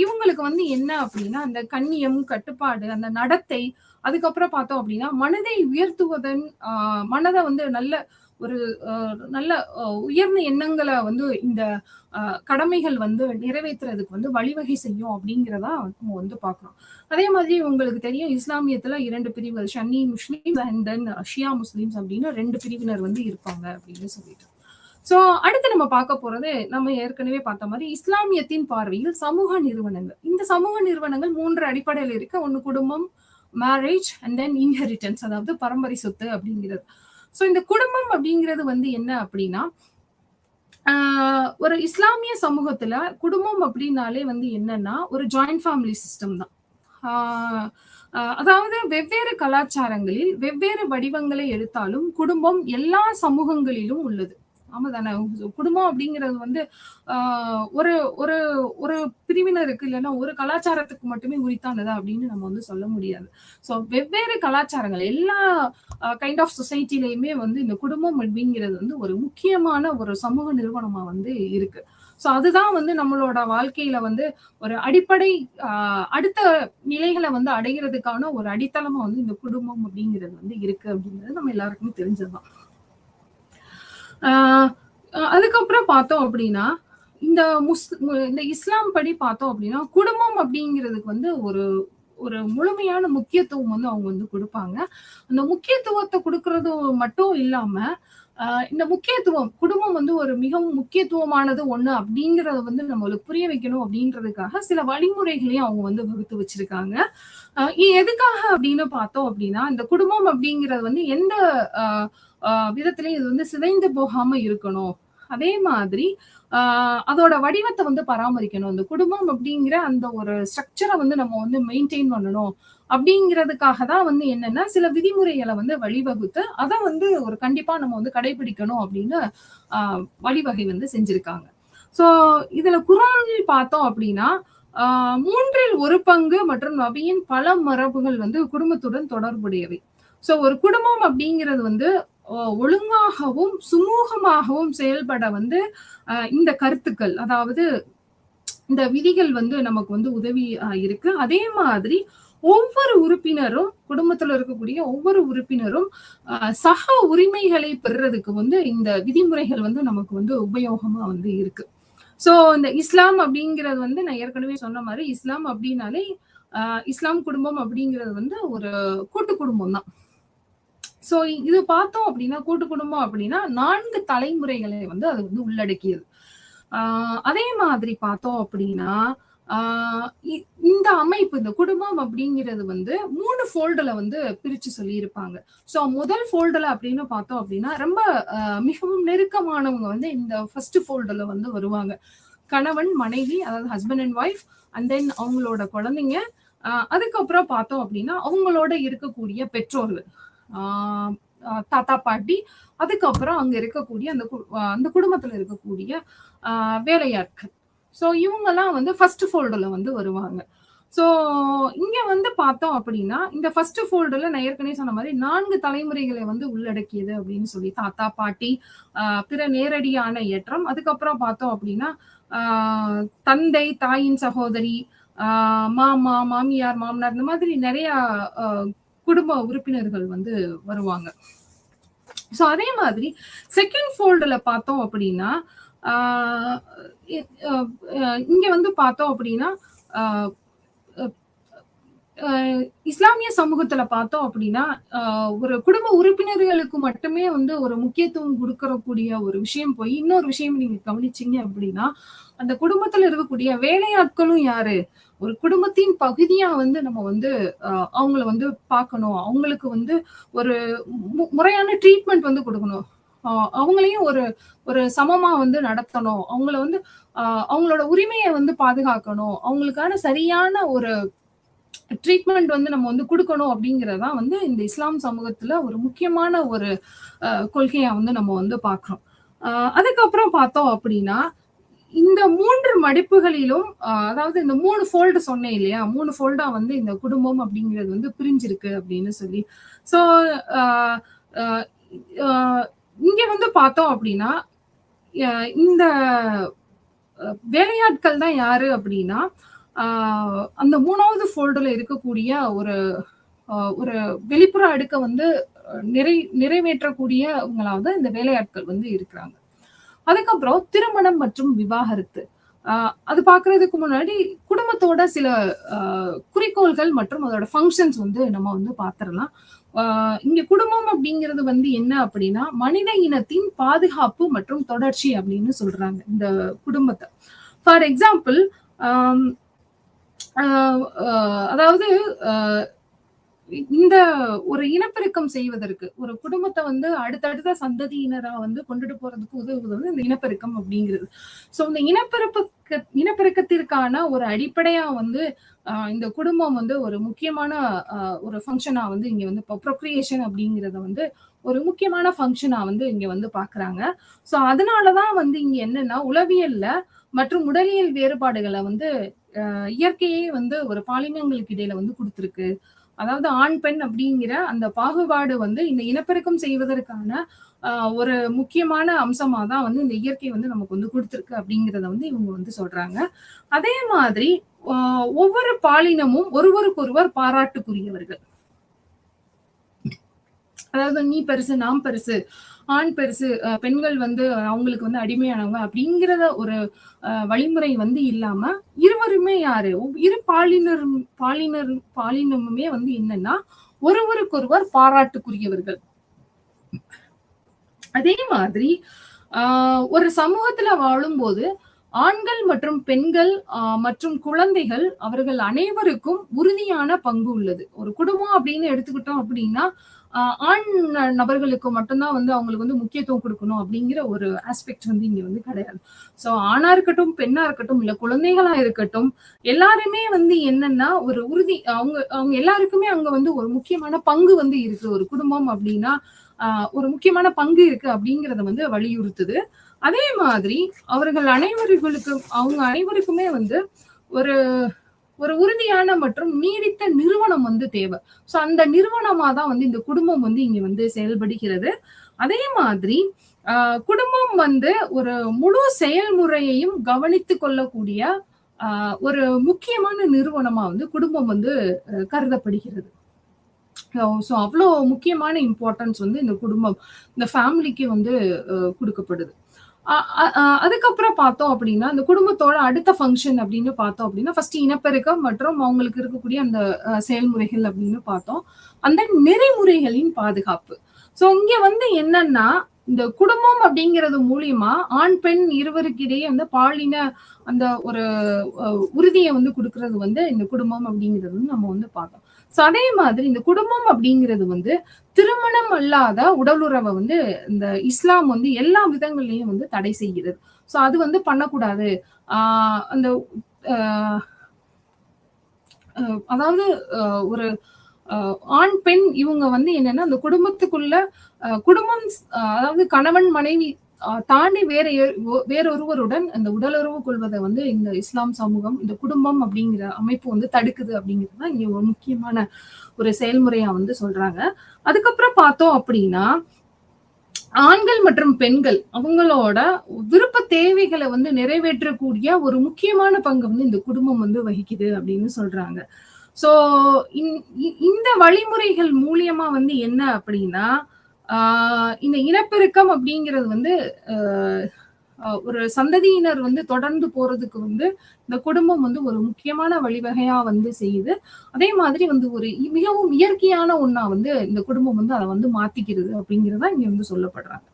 இவங்களுக்கு வந்து என்ன அப்படின்னா, அந்த கண்ணியம், கட்டுப்பாடு, அந்த நடத்தை, அதுக்கப்புறம் பார்த்தோம் அப்படின்னா மனதை உயர்த்துவதன் மனதை வந்து நல்ல உயர்ந்த எண்ணங்களை வந்து இந்த கடமைகள் வந்து நிறைவேற்றுறதுக்கு வந்து வழிவகை செய்யும் அப்படிங்கிறதா நம்ம வந்து பார்க்கிறோம். அதே மாதிரி உங்களுக்கு தெரியும், இஸ்லாமியத்துல 2 பிரிவுகள், Sunni Muslims and then Shia Muslims அப்படின்னு 2 பிரிவினர் வந்து இருப்பாங்க அப்படின்னு சொல்லிட்டு. சோ அடுத்து நம்ம பார்க்க போறது, நம்ம ஏற்கனவே பார்த்த மாதிரி இஸ்லாமியத்தின் பார்வையில் சமூக நிறுவனங்கள். இந்த சமூக நிறுவனங்கள் 3 அடிப்படையில் இருக்கு. ஒண்ணு குடும்பம், மேரேஜ் அண்ட் தென் இன்ஹெரிட்டன்ஸ், அதாவது பரம்பரை சொத்து அப்படிங்கிறது. சோ இந்த குடும்பம் அப்படிங்கிறது வந்து என்ன அப்படின்னா, ஒரு இஸ்லாமிய சமூகத்துல குடும்பம் அப்படின்னாலே வந்து என்னன்னா ஒரு ஜாயிண்ட் ஃபேமிலி சிஸ்டம் தான். அதாவது வெவ்வேறு கலாச்சாரங்களில் வெவ்வேறு வடிவங்களை எடுத்தாலும் குடும்பம் எல்லா சமூகங்களிலும் உள்ளது. ஆமாதானே? குடும்பம் அப்படிங்கிறது வந்து ஒரு ஒரு ஒரு பிரிவினருக்கு இல்லைன்னா ஒரு கலாச்சாரத்துக்கு மட்டுமே உரித்தானதா அப்படின்னு நம்ம வந்து சொல்ல முடியாது. சோ வெவ்வேறு கலாச்சாரங்கள் எல்லா கைண்ட் ஆஃப் சொசைட்டிலையுமே வந்து இந்த குடும்பம் அப்படிங்கிறது வந்து ஒரு முக்கியமான ஒரு சமூக நிறுவனமா வந்து இருக்கு. சோ அதுதான் வந்து நம்மளோட வாழ்க்கையில வந்து ஒரு அடிப்படை அடுத்த நிலைகளை வந்து அடைகிறதுக்கான ஒரு அடித்தளமா வந்து இந்த குடும்பம் அப்படிங்கிறது வந்து இருக்கு அப்படிங்கிறது நம்ம எல்லாருக்குமே தெரிஞ்சதுதான். ஆஹ் அதுக்கப்புறம் பார்த்தோம் அப்படின்னா இந்த இந்த இஸ்லாம் படி பார்த்தோம் அப்படின்னா குடும்பம் அப்படிங்கிறதுக்கு வந்து ஒரு ஒரு முழுமையான முக்கியத்துவம் வந்து அவங்க வந்து கொடுப்பாங்க. அந்த முக்கியத்துவத்தை கொடுக்கறது மட்டும் இல்லாம இந்த முக்கியத்துவம் குடும்பம் வந்து ஒரு மிகவும் முக்கியத்துவமானது ஒண்ணு அப்படிங்கறத வந்து நம்மளுக்கு புரிய வைக்கணும் அப்படின்றதுக்காக சில வழிமுறைகளையும் அவங்க வந்து வகுத்து வச்சிருக்காங்க. எதுக்காக அப்படின்னு பார்த்தோம் அப்படின்னா இந்த குடும்பம் அப்படிங்கிறது வந்து எந்த விதத்திலயும் இது வந்து சிதைந்து போகாம இருக்கணும். அதே மாதிரி அதோட வடிவத்தை வந்து பராமரிக்கணும். அந்த குடும்பம் அப்படிங்கிற அந்த ஒரு ஸ்ட்ரக்சரை வந்து நம்ம வந்து மெயின்டைன் பண்ணணும் அப்படிங்கிறதுக்காக தான் வந்து என்னன்னா சில விதிமுறைகளை வந்து வழிவகுத்து அதை வந்து ஒரு கண்டிப்பா நம்ம வந்து கடைபிடிக்கணும் அப்படின்னு வழிவகை வந்து செஞ்சிருக்காங்க. சோ இதுல குர்ஆனில் பார்த்தோம் அப்படின்னா 1/3 மற்றும் நபியின் பல மரபுகள் வந்து குடும்பத்துடன் தொடர்புடையவை. சோ ஒரு குடும்பம் அப்படிங்கிறது வந்து ஒழுங்காகவும் சுமூகமாகவும் செயல்பட வந்து இந்த கருத்துக்கள் அதாவது இந்த விதிகள் வந்து நமக்கு வந்து உதவி இருக்கு. அதே மாதிரி ஒவ்வொரு உறுப்பினரும் குடும்பத்துல இருக்கக்கூடிய ஒவ்வொரு உறுப்பினரும் சக உரிமைகளை பெறுறதுக்கு வந்து இந்த விதிமுறைகள் வந்து நமக்கு வந்து உபயோகமா வந்து இருக்கு. சோ இந்த இஸ்லாம் அப்படிங்கிறது வந்து நான் ஏற்கனவே சொன்ன மாதிரி இஸ்லாம் அப்படின்னாலே இஸ்லாம் குடும்பம் அப்படிங்கிறது வந்து ஒரு கூட்டு குடும்பம் தான். சோ இது பார்த்தோம் அப்படின்னா கூட்டு குடும்பம் அப்படின்னா 4 தலைமுறைகளை வந்து அது வந்து உள்ளடக்கியது. அதே மாதிரி பார்த்தோம் அப்படின்னா இந்த அமைப்பு இந்த குடும்பம் அப்படிங்கிறது வந்து 3 ஃபோல்டுல வந்து பிரிச்சு சொல்லியிருப்பாங்க. சோ முதல் ஃபோல்டுல அப்படின்னு பார்த்தோம் அப்படின்னா ரொம்ப மிகவும் நெருக்கமானவங்க வந்து இந்த ஃபர்ஸ்ட் ஃபோல்டுல வந்து வருவாங்க. கணவன் மனைவி அதாவது husband and wife and then அவங்களோட குழந்தைங்க. அதுக்கப்புறம் பார்த்தோம் அப்படின்னா அவங்களோட இருக்கக்கூடிய பெற்றோர்கள், தாத்தா பாட்டி, அதுக்கப்புறம் அங்க இருக்கக்கூடிய அந்த குடும்பத்துல இருக்கக்கூடிய வேலையாட்கள். சோ இவங்கெல்லாம் வந்து ஃபர்ஸ்ட் ஃபோல்டுல வந்து வருவாங்க. சோ இங்க வந்து பார்த்தோம் அப்படின்னா இந்த ஃபர்ஸ்ட் ஃபோல்டுல நான் ஏற்கனவே சொன்ன மாதிரி 4 தலைமுறைகளை வந்து உள்ளடக்கியது அப்படின்னு சொல்லி தாத்தா பாட்டி, பிற நேரடியான ஏற்றம், அதுக்கப்புறம் பார்த்தோம் அப்படின்னா தந்தை தாயின் சகோதரி, மாமா மாமியார் மாமனார், இந்த மாதிரி நிறைய குடும்ப உறுப்பினர்கள் வந்து வருவாங்க. சோ அதே மாதிரி செகண்ட் ஃபோல்டுல பார்த்தோம் அப்படின்னா இங்க வந்து பார்த்தோம் அப்படின்னா இஸ்லாமிய சமூகத்துல பார்த்தோம் அப்படின்னா ஒரு குடும்ப உறுப்பினர்களுக்கு மட்டுமே வந்து ஒரு முக்கியத்துவம் கொடுக்கக்கூடிய ஒரு விஷயம் போய் இன்னொரு விஷயம் நீங்க கவனிச்சீங்க அப்படின்னா அந்த குடும்பத்துல இருக்கக்கூடிய வேலையாட்களும் யாரு ஒரு குடும்பத்தின் பகுதியா வந்து நம்ம வந்து அவங்கள வந்து பார்க்கணும். அவங்களுக்கு வந்து ஒரு முறையான ட்ரீட்மெண்ட் வந்து கொடுக்கணும். அவங்களையும் ஒரு ஒரு சமமா வந்து நடத்தணும். அவங்கள வந்து அவங்களோட உரிமையை வந்து பாதுகாக்கணும். அவங்களுக்கான சரியான ஒரு ட்ரீட்மெண்ட் வந்து நம்ம வந்து கொடுக்கணும் அப்படிங்கறதான் வந்து இந்த இஸ்லாம் சமூகத்துல ஒரு முக்கியமான ஒரு கொள்கையா வந்து நம்ம வந்து பாக்குறோம். அதுக்கப்புறம் பார்த்தோம் அப்படின்னா இந்த 3 மடிப்புகளிலும் அதாவது இந்த 3 ஃபோல்டு சொன்னேன் இல்லையா, 3 ஃபோல்டா வந்து இந்த குடும்பம் அப்படிங்கிறது வந்து பிரிஞ்சிருக்கு அப்படின்னு சொல்லி. சோ இங்க வந்து பார்த்தோம் அப்படின்னா இந்த வேலையாட்கள் தான் யாரு அப்படின்னா அந்த 3வது ஃபோல்டுல இருக்கக்கூடிய ஒரு ஒரு வெளிப்புற அடுக்க வந்து நிறைவேற்றக்கூடியவங்களாவது இந்த வேலையாட்கள் வந்து இருக்கிறாங்க. அதுக்கப்புறம் திருமணம் மற்றும் விவாகரத்து. அது பாக்குறதுக்கு முன்னாடி குடும்பத்தோட சில குறிக்கோள்கள் மற்றும் அதோட ஃபங்க்ஷன்ஸ் வந்து நம்ம வந்து பாத்திரலாம். இங்க குடும்பம் அப்படிங்கிறது வந்து என்ன அப்படின்னா மனித இனத்தின் பாதுகாப்பு மற்றும் தொடர்ச்சி அப்படின்னு சொல்றாங்க இந்த குடும்பத்தை. ஃபார் எக்ஸாம்பிள் அதாவது இந்த ஒரு இனப்பெருக்கம் செய்வதற்கு ஒரு குடும்பத்தை வந்து அடுத்தடுத்த சந்ததியினரா வந்து கொண்டுட்டு போறதுக்கு உதவுவது இந்த இனப்பெருக்கம் அப்படிங்கிறது. சோ இந்த இனப்பெருக்கத்திற்கான ஒரு அடிப்படையா வந்து இந்த குடும்பம் வந்து ஒரு முக்கியமான ஒரு ஃபங்க்ஷனா வந்து இங்க வந்து ப்ரொக்ரியேஷன் அப்படிங்கறத வந்து ஒரு முக்கியமான ஃபங்க்ஷனா வந்து இங்க வந்து பாக்குறாங்க. சோ அதனாலதான் வந்து இங்க என்னன்னா உளவியல்ல மற்றும் உடலியல் வேறுபாடுகளை வந்து இயற்கையே வந்து ஒரு பாலினங்களுக்கு இடையில வந்து கொடுத்திருக்கு. அதாவது ஆண் பெண் அப்படிங்கிற அந்த பாகுபாடு வந்து இந்த இனப்பெருக்கம் செய்வதற்கான ஒரு முக்கியமான அம்சமா தான் வந்து இந்த இயற்கை வந்து நமக்கு வந்து கொடுத்திருக்கு அப்படிங்கிறத வந்து இவங்க வந்து சொல்றாங்க. அதே மாதிரி ஒவ்வொரு பாலினமும் ஒருவருக்கொருவர் பாராட்டுக்குரியவர்கள். அதாவது நீ பெருசு, நாம் பெருசு, ஆண் பெருசு, பெண்கள் வந்து அவங்களுக்கு வந்து அடிமையானவங்க அப்படிங்கிறத ஒரு வழிமுறை வந்து இல்லாம, இருவருமே யாரு? இரு பாலினமுமே வந்து என்னன்னா, ஒருவருக்கொருவர் பாராட்டுக்குரியவர்கள். அதே மாதிரி ஒரு சமூகத்துல வாழும்போது ஆண்கள் மற்றும் பெண்கள் மற்றும் குழந்தைகள் அவர்கள் அனைவருக்கும் உறுதியான பங்கு உள்ளது. ஒரு குடும்பம் அப்படின்னு எடுத்துக்கிட்டோம் அப்படின்னா ஆண் நபர்களுக்கு மட்டும்தான் வந்து அவங்களுக்கு வந்து முக்கியத்துவம் கொடுக்கணும் அப்படிங்கிற ஒரு ஆஸ்பெக்ட் வந்து இங்க வந்து கிடையாது. சோ ஆணா இருக்கட்டும், பெண்ணா இருக்கட்டும், இல்ல குழந்தைகளா இருக்கட்டும், எல்லாருமே வந்து என்னன்னா ஒரு உறுதி அவங்க அவங்க எல்லாருக்குமே அங்க வந்து ஒரு முக்கியமான பங்கு வந்து இருக்கு. ஒரு குடும்பம் அப்படின்னா ஒரு முக்கியமான பங்கு இருக்கு அப்படிங்கிறத வந்து வலியுறுத்துது. அதே மாதிரி அவங்க அனைவருக்குமே வந்து ஒரு ஒரு உறுதியான மற்றும் நீடித்த நிறுவனம் வந்து தேவை. சோ அந்த நிறுவனமா தான் வந்து இந்த குடும்பம் வந்து இங்க வந்து செயல்படுகிறது. அதே மாதிரி குடும்பம் வந்து ஒரு முழு செயல்முறையையும் கவனித்துக் கொள்ளக்கூடிய ஒரு முக்கியமான நிறுவனமா வந்து குடும்பம் வந்து கருதப்படுகிறது. சோ அவ்வளோ முக்கியமான இம்பார்ட்டன்ஸ் வந்து இந்த குடும்பம், இந்த ஃபேமிலிக்கு வந்து குடுக்கப்படுது. அதுக்கப்புறம் பார்த்தோம் அப்படின்னா, இந்த குடும்பத்தோட அடுத்த ஃபங்ஷன் அப்படின்னு பார்த்தோம் அப்படின்னா, ஃபர்ஸ்ட் இனப்பெருக்கம் மற்றும் அவங்களுக்கு இருக்கக்கூடிய அந்த செயல்முறைகள் அப்படின்னு பார்த்தோம். அந்த நெறிமுறைகளின் பாதுகாப்பு. சோ இங்க வந்து என்னன்னா, இந்த குடும்பம் அப்படிங்கிறது மூலியமா ஆண், பெண் இருவருக்கு இடையே வந்து பாலின அந்த ஒரு உறுதியை வந்து குடுக்கறது வந்து இந்த குடும்பம் அப்படிங்கிறது வந்து நம்ம வந்து பார்த்தோம். சோ அதே மாதிரி இந்த குடும்பம் அப்படிங்கிறது வந்து திருமணம் அல்லாத உடலுறவை வந்து இந்த இஸ்லாம் வந்து எல்லா விதங்கள்லயும் வந்து தடை செய்கிறது. சோ அது வந்து பண்ணக்கூடாது. அந்த அதாவது ஒரு ஆண் பெண் இவங்க வந்து என்னன்னா அந்த குடும்பத்துக்குள்ள குடும்பம் அதாவது கணவன் மனைவி தாண்டி வேறொருவருடன் அந்த உடலுறவு கொள்வதை வந்து இந்த இஸ்லாம் சமூகம் இந்த குடும்பம் அப்படிங்கிற அமைப்பு வந்து தடுக்குது அப்படிங்கிறது தான் இங்க ஒரு முக்கியமான ஒரு செயல்முறையா வந்து சொல்றாங்க. அதுக்கப்புறம் பார்த்தோம் அப்படின்னா ஆண்கள் மற்றும் பெண்கள் அவங்களோட விருப்ப தேவைகளை வந்து நிறைவேற்றக்கூடிய ஒரு முக்கியமான பங்கு வந்து இந்த குடும்பம் வந்து வகிக்குது அப்படின்னு சொல்றாங்க. சோ இந்த வழிமுறைகள் மூலியமா வந்து என்ன அப்படின்னா இந்த இனப்பெருக்கம் அப்படிங்கிறது வந்து ஒரு சந்ததியினர் வந்து தொடர்ந்து போறதுக்கு வந்து இந்த குடும்பம் வந்து ஒரு முக்கியமான வழிவகையா வந்து செய்யுது. அதே மாதிரி வந்து ஒரு மிகவும் இயற்கையான ஒண்ணா வந்து இந்த குடும்பம் வந்து அதை வந்து மாத்திக்கிறது அப்படிங்கிறதா இங்க வந்து சொல்லப்படுறாங்க.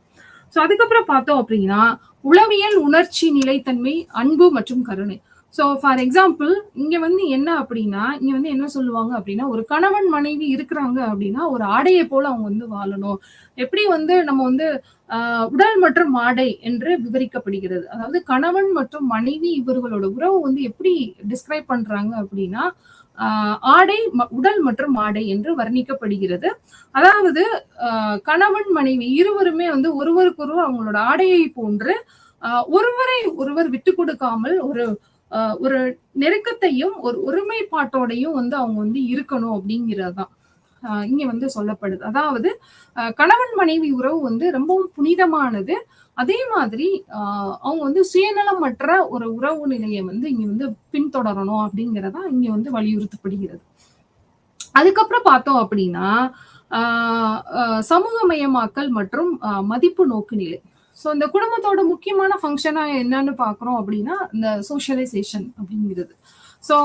சோ அதுக்கப்புறம் பார்த்தோம் அப்படின்னா உளவியல், உணர்ச்சி, நிலைத்தன்மை, அன்பு மற்றும் கருணை. சோ ஃபார் எக்ஸாம்பிள் இங்க வந்து என்ன அப்படின்னா இங்க வந்து என்ன சொல்லுவாங்க அப்படின்னா ஒரு கணவன் மனைவி இருக்கிறாங்க அப்படின்னா ஒரு ஆடையை போல அவங்க வந்து வாழணும். எப்படி வந்து நம்ம வந்து உடல் மற்றும் ஆடை என்று விவரிக்கப்படுகிறது. அதாவது கணவன் மற்றும் மனைவி இவர்களோட உறவு வந்து எப்படி டிஸ்கிரைப் பண்றாங்க அப்படின்னா ஆடை, உடல் மற்றும் ஆடை என்று வர்ணிக்கப்படுகிறது. அதாவது கணவன் மனைவி இருவருமே வந்து ஒருவருக்கொருவர் அவங்களோட ஆடையை போன்று ஒருவரை ஒருவர் விட்டு கொடுக்காமல் ஒரு நெருக்கத்தையும் ஒரு ஒருமைப்பாட்டோடையும் வந்து அவங்க வந்து இருக்கணும் அப்படிங்கிறதுதான் இங்க வந்து சொல்லப்படுது. அதாவது கணவன் மனைவி உறவு வந்து ரொம்பவும் புனிதமானது. அதே மாதிரி அவங்க வந்து சுயநலமற்ற ஒரு உறவு நிலையை வந்து இங்க வந்து பின்தொடரணும் அப்படிங்கிறதா இங்க வந்து வலியுறுத்தப்படுகிறது. அதுக்கப்புறம் பார்த்தோம் அப்படின்னா சமூகமயமாக்கல் மற்றும் மதிப்பு நோக்கு நிலை. சோ இந்த குடும்பத்தோட முக்கியமான ஃபங்க்ஷனா என்னன்னு பாக்குறோம் அப்படின்னா இந்த சோசியலைசேஷன் அப்படிங்கிறது. சோ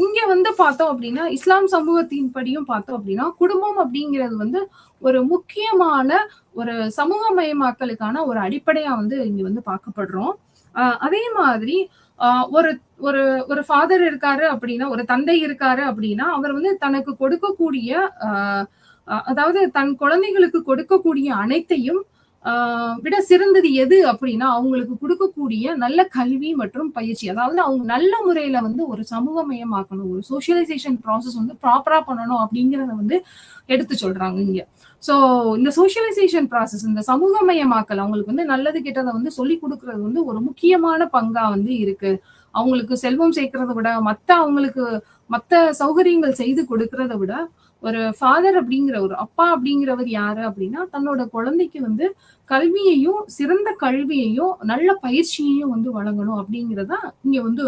இங்க வந்து பார்த்தோம் அப்படின்னா இஸ்லாம் சமூகத்தின் படியும் பார்த்தோம் அப்படின்னா குடும்பம் அப்படிங்கிறது வந்து ஒரு முக்கியமான ஒரு சமூகமயமாக்கலுக்கான ஒரு அடிப்படையா வந்து இங்க வந்து பார்க்கப்படுறோம். அதே மாதிரி ஒரு ஒரு ஒரு ஃபாதர் இருக்காரு அப்படின்னா ஒரு தந்தை இருக்காரு அப்படின்னா அவர் வந்து தனக்கு கொடுக்கக்கூடிய அதாவது தன் குழந்தைகளுக்கு கொடுக்கக்கூடிய அனைத்தையும் விட சிறந்தது எது அப்படின்னா அவங்களுக்கு கொடுக்கக்கூடிய நல்ல கல்வி மற்றும் பயிற்சி. அதாவது அவங்க நல்ல முறையில வந்து ஒரு சமூகமயமாக்கணும், ஒரு சோசியலைசேஷன் ப்ராசஸ் வந்து ப்ராப்பரா பண்ணணும் அப்படிங்கிறத வந்து எடுத்து சொல்றாங்க இங்க. சோ இந்த சோசியலைசேஷன் ப்ராசஸ், இந்த சமூகமயமாக்கல் அவங்களுக்கு வந்து நல்லது கெட்டதை வந்து சொல்லி கொடுக்கறது வந்து ஒரு முக்கியமான பங்கா வந்து இருக்கு. அவங்களுக்கு செல்வம் சேர்க்கறதை விட மத்த அவங்களுக்கு மத்த சௌகரியங்கள் செய்து கொடுக்கறத விட ஒரு ஃபாதர் அப்படிங்கிற ஒரு அப்பா அப்படிங்கிறவர் யாரு அப்படின்னா தன்னோட குழந்தைக்கு வந்து கல்வியையும் சிறந்த கல்வியையும் நல்ல பயிற்சியையும் வந்து வழங்கணும் அப்படிங்கிறதா இங்க வந்து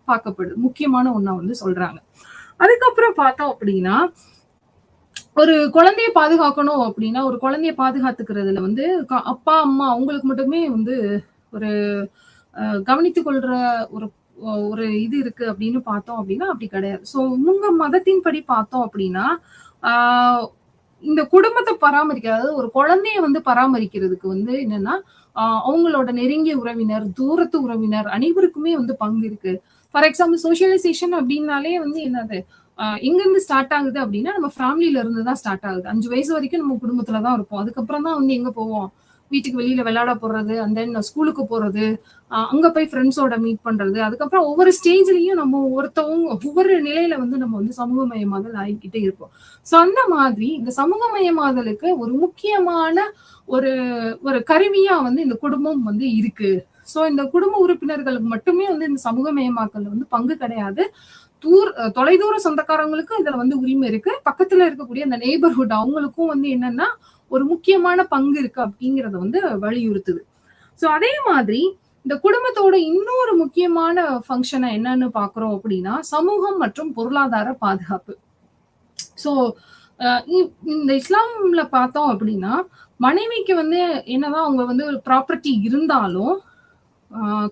பார்க்கப்படுது. முக்கியமான ஒண்ணா வந்து சொல்றாங்க. அதுக்கப்புறம் பார்த்தோம் அப்படின்னா ஒரு குழந்தைய பாதுகாக்கணும் அப்படின்னா ஒரு குழந்தைய பாதுகாத்துக்கிறதுல வந்து அப்பா அம்மா அவங்களுக்கு மட்டுமே வந்து ஒரு கவனித்துக் கொள்ற ஒரு ஒரு இது இருக்கு அப்படின்னு பார்த்தோம் அப்படின்னா அப்படி கிடையாது. சோ உங்க மதத்தின்படி பார்த்தோம் அப்படின்னா ஆஹ் இந்த குடும்பத்தை பராமரிக்க அதாவது ஒரு குழந்தைய வந்து பராமரிக்கிறதுக்கு வந்து என்னன்னா அவங்களோட நெருங்கிய உறவினர் தூரத்து உறவினர் அனைவருக்குமே வந்து பங்கு இருக்கு. ஃபார் எக்ஸாம்பிள் சோசியலைசேஷன் அப்படின்னாலே வந்து என்னது எங்க இருந்து ஸ்டார்ட் ஆகுது அப்படின்னா நம்ம ஃபேமிலில இருந்து தான் ஸ்டார்ட் ஆகுது. 5 வயசு வரைக்கும் நம்ம குடும்பத்துலதான் இருப்போம். அதுக்கப்புறம் தான் வந்து எங்க போவோம், வீட்டுக்கு வெளியில விளையாட போறது, அண்ட் தென் ஸ்கூலுக்கு போறது, அங்க போய் ஃப்ரெண்ட்ஸோட மீட் பண்றது. அதுக்கப்புறம் ஒவ்வொரு ஸ்டேஜ்லயும் நம்ம ஒவ்வொரு நிலையில வந்து நம்ம வந்து சமூகமயமாதல் ஆகிக்கிட்டே இருப்போம். சோ அந்த மாதிரி இந்த சமூகமயமாதலுக்கு ஒரு முக்கியமான ஒரு ஒரு கருவியா வந்து இந்த குடும்பம் வந்து இருக்கு. சோ இந்த குடும்ப உறுப்பினர்களுக்கு மட்டுமே வந்து இந்த சமூகமயமாக்கல் வந்து பங்கு கிடையாது. தொலைதூர சொந்தக்காரங்களுக்கு இதுல வந்து உரிமை இருக்கு. பக்கத்துல இருக்கக்கூடிய அந்த நெய்பர்ஹுட் அவங்களுக்கும் வந்து என்னன்னா ஒரு முக்கியமான பங்கு இருக்கு அப்படிங்கறத வந்து வலியுறுத்துது. சோ அதே மாதிரி இந்த குடும்பத்தோட இன்னொரு முக்கியமான ஃபங்க்ஷனை என்னன்னு பாக்குறோம் அப்படின்னா சமூகம் மற்றும் பொருளாதார பாதுகாப்பு. சோ இந்த இஸ்லாம்ல பார்த்தோம் அப்படின்னா மனைவிக்கு வந்து என்னதான் அவங்க வந்து ஒரு ப்ராப்பர்ட்டி இருந்தாலும்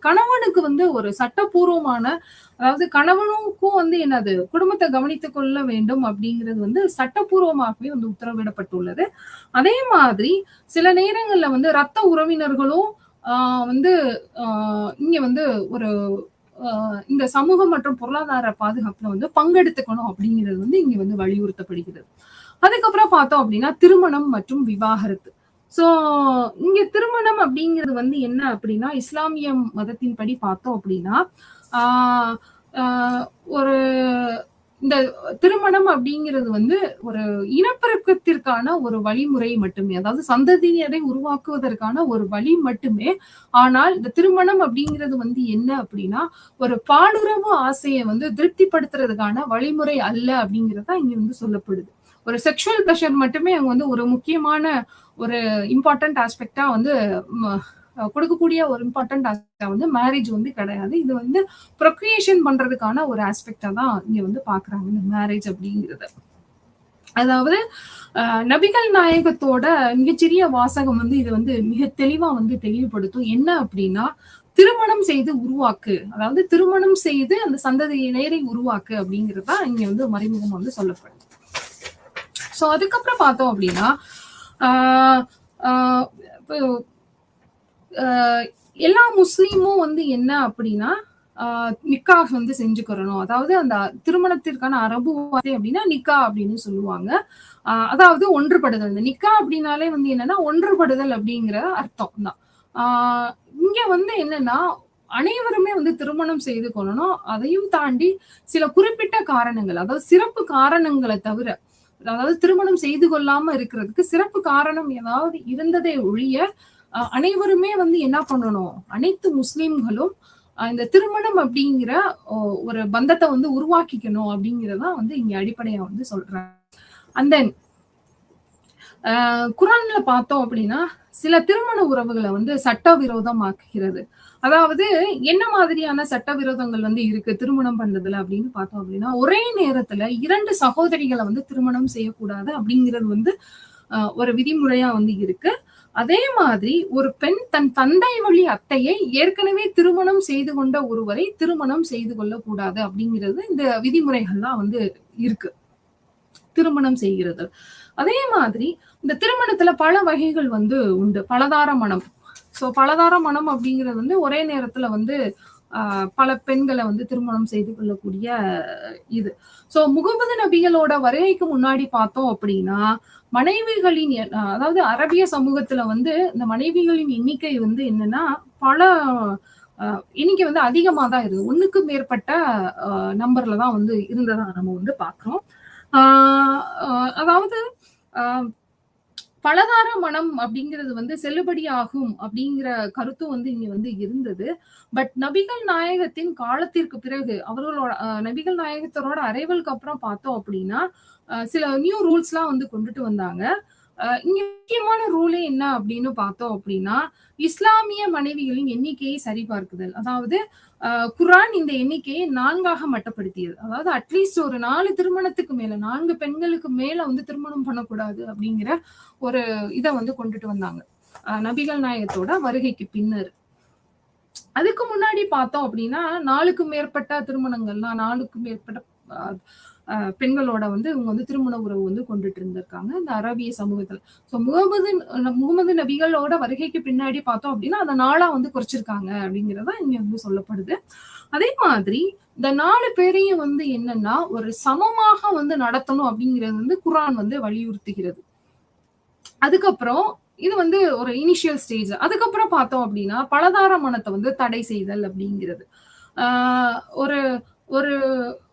கணவனுக்கு வந்து ஒரு சட்டப்பூர்வமான அதாவது கணவனுக்கும் வந்து என்னது குடும்பத்தை கவனித்துக் கொள்ள வேண்டும் அப்படிங்கிறது வந்து சட்டப்பூர்வமாகவே வந்து உத்தரவிடப்பட்டுள்ளது. அதே மாதிரி சில நேரங்கள்ல வந்து ரத்த உறவினர்களும் வந்து இங்க வந்து ஒரு இந்த சமூகம் மற்றும் பொருளாதார பாதுகாப்புல வந்து பங்கெடுத்துக்கணும் அப்படிங்கிறது வந்து இங்க வந்து வலியுறுத்தப்படுகிறது. அதுக்கப்புறம் பார்த்தோம் அப்படின்னா திருமணம் மற்றும் விவாகரத்து. சோ இங்க திருமணம் அப்படிங்கிறது வந்து என்ன அப்படின்னா இஸ்லாமிய மதத்தின்படி பார்த்தோம் அப்படின்னா ஆஹ் ஆஹ் ஒரு இந்த திருமணம் அப்படிங்கிறது வந்து ஒரு இனப்பெருக்கத்திற்கான ஒரு வழிமுறை மட்டுமே, அதாவது சந்ததியினரை உருவாக்குவதற்கான ஒரு வழி மட்டுமே. ஆனால் இந்த திருமணம் அப்படிங்கிறது வந்து என்ன அப்படின்னா ஒரு பாலுறவு ஆசையை வந்து திருப்திப்படுத்துறதுக்கான வழிமுறை அல்ல அப்படிங்கிறதா இங்க வந்து சொல்லப்படுது. ஒரு செக்ஷுவல் ப்ளஷர் மட்டுமே அங்க வந்து ஒரு முக்கியமான ஒரு இம்பார்ட்டன்ட் ஆஸ்பெக்டா வந்து கொடுக்கக்கூடிய ஒரு இம்பார்ட்டன்ட் ஆஸ்பெக்டா வந்து மேரேஜ் வந்து கிடையாது. இது வந்து ப்ரொக்ரியேஷன் பண்றதுக்கான ஒரு ஆஸ்பெக்டா தான் இங்க வந்து பாக்குறாங்க இந்த மேரேஜ் அப்படிங்கிறது. அதாவது நபிகள் நாயகத்தோட மிகச்சிறிய வாசகம் வந்து இது வந்து மிக தெளிவா வந்து தெளிவுபடுத்தும். என்ன அப்படின்னா திருமணம் செய்து உருவாக்கு, அதாவது திருமணம் செய்து அந்த சந்ததியினரை உருவாக்கு அப்படிங்கிறதா இங்க வந்து மறைமுகம் வந்து சொல்லப்படுது. சோ அதுக்கப்புறம் பார்த்தோம் அப்படின்னா எல்லா முஸ்லீமும் வந்து என்ன அப்படின்னா நிக்காஹ் வந்து செஞ்சுக்கிறணும். அதாவது அந்த திருமணத்திற்கான அரபு வார்த்தை அப்படின்னா நிக்கா அப்படின்னு சொல்லுவாங்க. அதாவது ஒன்றுபடுதல். இந்த நிக்கா அப்படின்னாலே வந்து என்னன்னா ஒன்றுபடுதல் அப்படிங்கிற அர்த்தம் தான். இங்க வந்து என்னன்னா அனைவருமே வந்து திருமணம் செய்து கொள்ளணும். அதையும் தாண்டி சில குறிப்பிட்ட காரணங்கள், அதாவது சிறப்பு காரணங்களை தவிர, அதாவது திருமணம் செய்து கொள்ளாம இருக்கிறதுக்கு சிறப்பு காரணம் ஏதாவது இருந்ததே ஒழிய அனைவருமே வந்து என்ன பண்ணணும், அனைத்து முஸ்லிம்களும் இந்த திருமணம் அப்படிங்கிற ஒரு பந்தத்தை வந்து உருவாக்கிக்கணும் அப்படிங்கிறதா வந்து இங்க அடிப்படையா வந்து சொல்றாங்க. அண்ட் தென் குரான்ல பார்த்தோம் அப்படின்னா சில திருமண உறவுகளை வந்து சட்டவிரோதமாக்குகிறது. அதாவது என்ன மாதிரியான சட்டவிரோதங்கள் வந்து இருக்கு திருமணம் பண்றதுல அப்படின்னு பார்த்தோம் அப்படின்னா ஒரே நேரத்துல 2 சகோதரிகளை வந்து திருமணம் செய்யக்கூடாது அப்படிங்கிறது வந்து ஒரு விதிமுறையா வந்து இருக்கு. அதே மாதிரி ஒரு பெண் தன் தந்தை வழி அத்தையை ஏற்கனவே திருமணம் செய்து கொண்ட ஒருவரை திருமணம் செய்து கொள்ளக்கூடாது அப்படிங்கிறது இந்த விதிமுறைகள்லாம் வந்து இருக்கு திருமணம் செய்கிறது. அதே மாதிரி இந்த திருமணத்துல பல வகைகள் வந்து உண்டு. பலதார மனம். சோ பலதார மனம் அப்படிங்கிறது வந்து ஒரே நேரத்துல வந்து பல பெண்களை வந்து திருமணம் செய்து கொள்ளக்கூடிய இது. சோ முகமது நபிகளோட வருகைக்கு முன்னாடி பார்த்தோம் அப்படின்னா மனைவிகளின் அதாவது அரபிய சமூகத்துல வந்து இந்த மனைவிகளின் எண்ணிக்கை வந்து என்னன்னா பல எண்ணிக்கை வந்து அதிகமா தான் இருக்கு. 1க்கு மேற்பட்ட நம்பர்ல தான் வந்து இருந்ததா நம்ம வந்து பாக்குறோம். அதாவது பலதார மனம் அப்படிங்கிறது வந்து செல்லுபடியாகும் அப்படிங்கிற கருத்தும் வந்து இங்க வந்து இருந்தது. பட் நபிகள் நாயகத்தின் காலத்திற்கு பிறகு அவர்களோட நபிகள் நாயகத்தரோட அரைவலுக்கு அப்புறம் பார்த்தோம் அப்படின்னா, சில நியூ ரூல்ஸ்லாம் வந்து கொண்டுட்டு வந்தாங்க. இங்க முக்கியமான ரூலே என்ன அப்படின்னு பார்த்தோம் அப்படின்னா, இஸ்லாமிய மனைவிகளின் எண்ணிக்கையை சரிபார்க்குதல். அதாவது குர்ஆன் இந்த எண்ணிக்கையை 4ஆக மட்டப்படுத்தியது. அதாவது அட்லீஸ்ட் ஒரு 4 திருமணத்துக்கு மேல 4 பெண்களுக்கு மேல வந்து திருமணம் பண்ணக்கூடாது அப்படிங்கிற ஒரு இத வந்து கொண்டுட்டு வந்தாங்க. நபிகள் நாயகத்தோட வருகைக்கு பின்னர். அதுக்கு முன்னாடி பார்த்தோம் அப்படின்னா, 4க்கும் மேற்பட்ட திருமணங்கள்லாம் 4க்கும் மேற்பட்ட அ பெண்களோட வந்து இவங்க வந்து திருமண உறவு வந்து கொண்டுட்டு இருந்திருக்காங்க இந்த அரபிய சமூகத்துல. ஸோ முகமது நபிகளோட வருகைக்கு பின்னாடி பார்த்தோம் அப்படின்னா, அந்த 4ஆ வந்து குறைச்சிருக்காங்க அப்படிங்கிறது தான் இங்க வந்து சொல்லப்படுது. அதே மாதிரி இந்த 4 பேரையும் வந்து என்னன்னா, ஒரு சமமாக வந்து நடத்தணும் அப்படிங்கிறது வந்து குர்ஆன் வந்து வலியுறுத்துகிறது. அதுக்கப்புறம் இது வந்து ஒரு இனிஷியல் ஸ்டேஜ். அதுக்கப்புறம் பார்த்தோம் அப்படின்னா, பலதார மணத்த வந்து தடை செய்தல் அப்படிங்கிறது. ஆ ஒரு ஒரு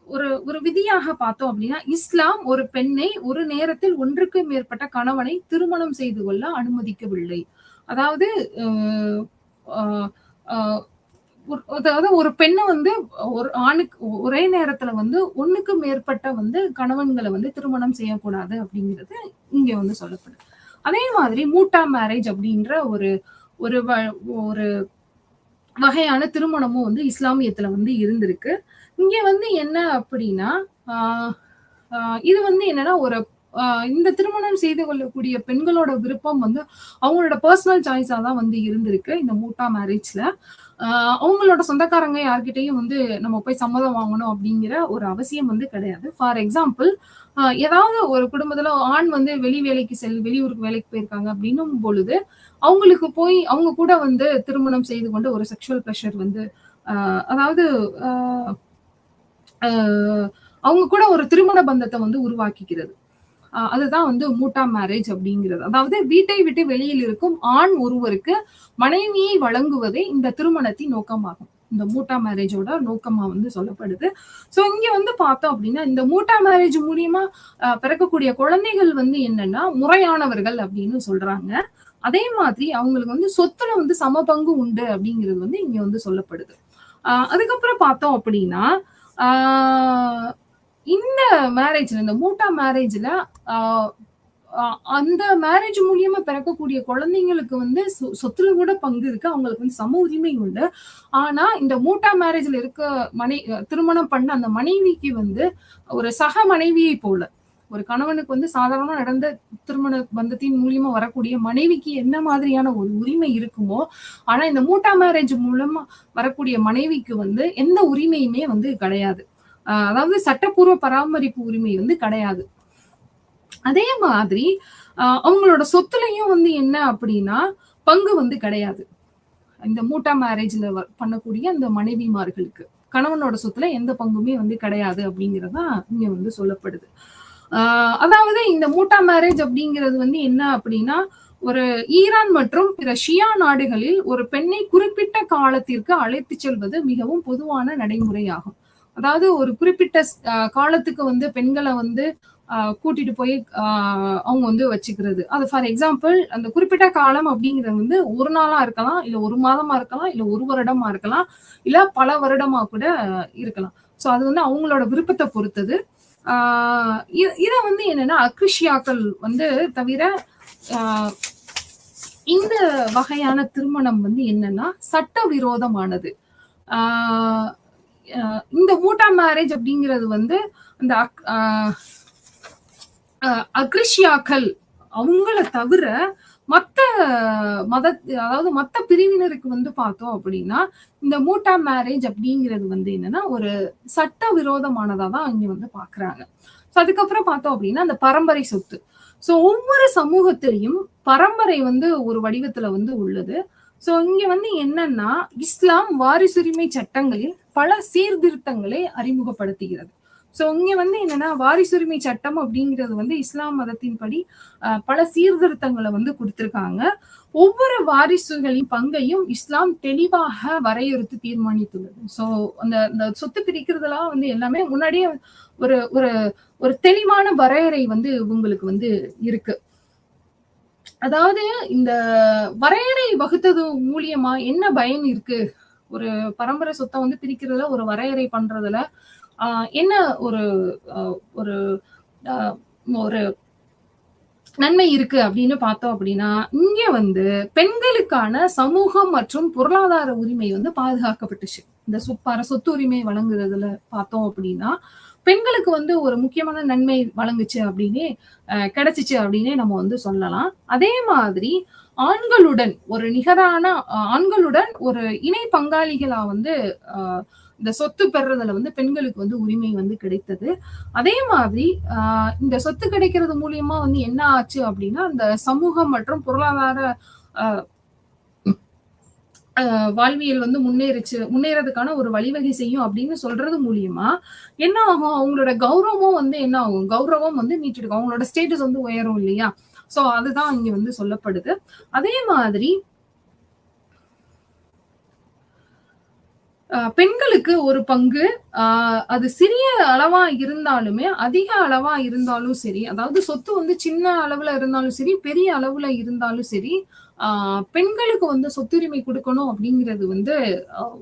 ஒரு ஒரு விதியாக பார்த்தோம் அப்படின்னா, இஸ்லாம் ஒரு பெண்ணை ஒரு நேரத்தில் ஒன்றுக்கு மேற்பட்ட கணவனை திருமணம் செய்து கொள்ள அனுமதிக்கவில்லை. அதாவது அ அ அதாவது ஒரு பெண்ண வந்து ஒரு ஆணுக்கு ஒரே நேரத்துல வந்து 1க்கு மேற்பட்ட வந்து கணவன்கள வந்து திருமணம் செய்யக்கூடாது அப்படிங்கிறது இங்க வந்து சொல்லப்படுது. அதே மாதிரி மூட்டா மேரேஜ் அப்படின்ற ஒரு ஒரு வ ஒரு வகையான திருமணமும் வந்து இஸ்லாமியத்துல வந்து இருந்திருக்கு. இங்க வந்து என்ன அப்படின்னா, ஆ ஆ இது வந்து என்னன்னா, ஒரு அ இந்த திருமணம் செய்து கொள்ளக்கூடிய பெண்களோட விருப்பம் வந்து அவங்களோட பெர்சனல் சாய்ஸா தான் வந்து இருந்திருக்கு, இந்த மூட்டா மேரேஜ்ல. ஆ அவங்களோட சொந்தக்காரங்க யார்கிட்டயும் வந்து நம்ம போய் சம்மதம் வாங்கணும் அப்படிங்கிற ஒரு அவசியம் வந்து கிடையாது. ஃபார் எக்ஸாம்பிள், ஏதாவது ஒரு குடும்பத்துல ஆண் வந்து வெளியூருக்கு வேலைக்கு போயிருக்காங்க அப்படின்னும் பொழுது, அவங்களுக்கு போய் அவங்க கூட வந்து திருமணம் செய்து கொண்டு ஒரு செக்சுவல் ப்ளஷர் வந்து அ அதாவது அ அ அவங்க கூட ஒரு திருமண பந்தத்த வந்து உருவாக்கிக்கிறது. அதுதான் வந்து மூட்டா மேரேஜ் அப்படிங்கிறது. அதாவது வீட்டை விட்டு வெளியில் இருக்கும் ஆண் ஒருவருக்கு மனைவியை வழங்குவதே இந்த திருமணத்தின் நோக்கமாகும். இந்த மூட்டா மேரேஜோட நோக்கமா வந்து சொல்லப்படுது. ஸோ இங்க வந்து பார்த்தோம் அப்படின்னா, இந்த மூட்டா மேரேஜ் மூலியமா பிறக்கக்கூடிய குழந்தைகள் வந்து என்னன்னா, முறையானவர்கள் அப்படின்னு சொல்றாங்க. அதே மாதிரி அவங்களுக்கு வந்து சொத்துல வந்து சம பங்கு உண்டு அப்படிங்கிறது வந்து இங்க வந்து சொல்லப்படுது. அதுக்கப்புறம் பார்த்தோம் அப்படின்னா, ஆ இந்த மேரேஜ்ல இந்த மூட்டா மேரேஜ்ல ஆ அ அந்த மேரேஜ் மூலியமா பிறக்கக்கூடிய குழந்தைங்களுக்கு வந்து சொத்துல கூட பங்கு இருக்கு. அவங்களுக்கு வந்து சம உரிமை உண்டு. ஆனா, இந்த மூட்டா மேரேஜ்ல இருக்க திருமணம் பண்ண அந்த மனைவிக்கு வந்து ஒரு சக மனைவியை போல, ஒரு கணவனுக்கு வந்து சாதாரணமா நடந்த திருமண பந்தத்தின் மூலியமா வரக்கூடிய மனைவிக்கு என்ன மாதிரியான ஒரு உரிமை இருக்குமோ, ஆனா இந்த மூட்டா மேரேஜ் மூலமா வரக்கூடிய மனைவிக்கு வந்து எந்த உரிமையுமே வந்து கிடையாது. அதாவது சட்டப்பூர்வ பராமரிப்பு உரிமை வந்து கிடையாது. அதே மாதிரி அவங்களோட சொத்துலயும் வந்து என்ன அப்படின்னா, பங்கு வந்து கிடையாது. இந்த மூட்டா மேரேஜ்ல பண்ணக்கூடிய அந்த மனைவிமார்களுக்கு. கணவனோட சொத்துல எந்த பங்குமே வந்து கிடையாது அப்படிங்கிறது தான் இங்க வந்து சொல்லப்படுது. அதாவது இந்த மூட்டா மேரேஜ் அப்படிங்கிறது வந்து என்ன அப்படின்னா, ஒரு ஈரான் மற்றும் பிற ஷியா நாடுகளில் ஒரு பெண்ணை குறிப்பிட்ட காலத்திற்கு அழைத்துச் செல்வது மிகவும் பொதுவான நடைமுறையாகும். அதாவது ஒரு குறிப்பிட்ட காலத்துக்கு வந்து பெண்கள வந்து கூட்டிட்டு போய் அவங்க வந்து வச்சுக்கிறது. அது ஃபார் எக்ஸாம்பிள் அந்த குறிப்பிட்ட காலம் அப்படிங்கிறது வந்து 1 நாளா இருக்கலாம், இல்ல 1 மாதமா இருக்கலாம், இல்ல 1 வருடமா இருக்கலாம், இல்ல பல வருடமா கூட இருக்கலாம். ஸோ அது வந்து அவங்களோட விருப்பத்த பொறுத்தது. ஆ இத வந்து என்னன்னா, அக்ரிஷியாக்கள் வந்து தவிர, ஆ இந்த வகையான திருமணம் வந்து என்னன்னா, சட்டவிரோதமானது. ஆ அ இந்த மூட்டா மேரேஜ் அப்படிங்கிறது வந்து அந்த அக்ரிஷியாக்கள் அவங்கள தவிர மத்த மத அதாவது மத்த பிரிவினருக்கு வந்து பார்த்தோம் அப்படின்னா, இந்த மூட்டா மேரேஜ் அப்படிங்கிறது வந்து என்னன்னா, ஒரு சட்டவிரோதமானதா தான் இங்க வந்து பார்க்குறாங்க. ஸோ அதுக்கப்புறம் பார்த்தோம் அப்படின்னா, அந்த பரம்பரை சொத்து. ஸோ ஒவ்வொரு சமூகத்திலயும் பரம்பரை வந்து ஒரு வடிவத்துல வந்து உள்ளது. ஸோ இங்க வந்து என்னன்னா, இஸ்லாம் வாரிசுரிமை சட்டங்களில் பல சீர்திருத்தங்களை அறிமுகப்படுத்துகிறது. ஸோ இங்க வந்து என்னன்னா, வாரிசுரிமை சட்டம் அப்படிங்கிறது வந்து இஸ்லாம் மதத்தின்படி பல சீர்திருத்தங்கள வந்து குடுத்திருக்காங்க. ஒவ்வொரு வாரிசுகளின் பங்கையும் இஸ்லாம் தெளிவாக வரையறுத்து தீர்மானித்துள்ளது. ஸோ அந்த அந்த சொத்து பிரிக்கிறதெல்லாம் வந்து எல்லாமே முன்னாடியே ஒரு ஒரு ஒரு தெளிவான வரையறை வந்து உங்களுக்கு வந்து இருக்கு. அதாவது இந்த வரையறை வகுத்தது மூலியமா என்ன பயன் இருக்கு? ஒரு பரம்பரை சொத்த வந்து பிரிக்கிறதுல, ஒரு வரையறை பண்றதுல, என்ன ஒரு அ ஒரு அ ஒரு நன்மை இருக்கு அப்படின்னு பார்த்தோம் அப்படின்னா, இங்க வந்து பெண்களுக்கான சமூகம் மற்றும் பொருளாதார உரிமை வந்து பாதுகாக்கப்பட்டுச்சு. இந்த சொத்து உரிமை வழங்குறதுல பார்த்தோம் அப்படின்னா, பெண்களுக்கு வந்து ஒரு முக்கியமான நன்மை வழங்குச்சு அப்படின்னே கிடைச்சுச்சு அப்படின்னே நம்ம வந்து சொல்லலாம். அதே மாதிரி ஆண்களுடன் ஒரு நிகரான ஆண்களுடன் ஒரு இணை பங்காளிகளா வந்து அ இந்த சொத்து பெறுறதுல வந்து பெண்களுக்கு வந்து உரிமை வந்து கிடைத்தது. அதே மாதிரி இந்த சொத்து கிடைக்கிறது மூலியமா வந்து என்ன ஆச்சு அப்படின்னா, அந்த சமூகம் மற்றும் பொருளாதார அ வாழ்வியல் வந்து முன்னேறதுக்கான ஒரு வழிவகை செய்யும் அப்படின்னு சொல்றது மூலியமா, என்ன ஆகும்? அவங்களோட கௌரவமும் வந்து என்ன ஆகும்? கௌரவம் வந்து மீட்டெடுக்கும். அவங்களோட ஸ்டேட்டஸ் வந்து உயரும் இல்லையா? சோ அதுதான் இங்க வந்து சொல்லப்படுது. அதே மாதிரி பெண்களுக்கு ஒரு பங்கு, அது சிறிய அளவா இருந்தாலுமே, அதிக அளவா இருந்தாலும் சரி, அதாவது சொத்து வந்து சின்ன அளவுல இருந்தாலும் சரி, பெரிய அளவுல இருந்தாலும் சரி, ஆ பெண்களுக்கு வந்து சொத்துரிமை குடுக்கணும் அப்படிங்கிறது வந்து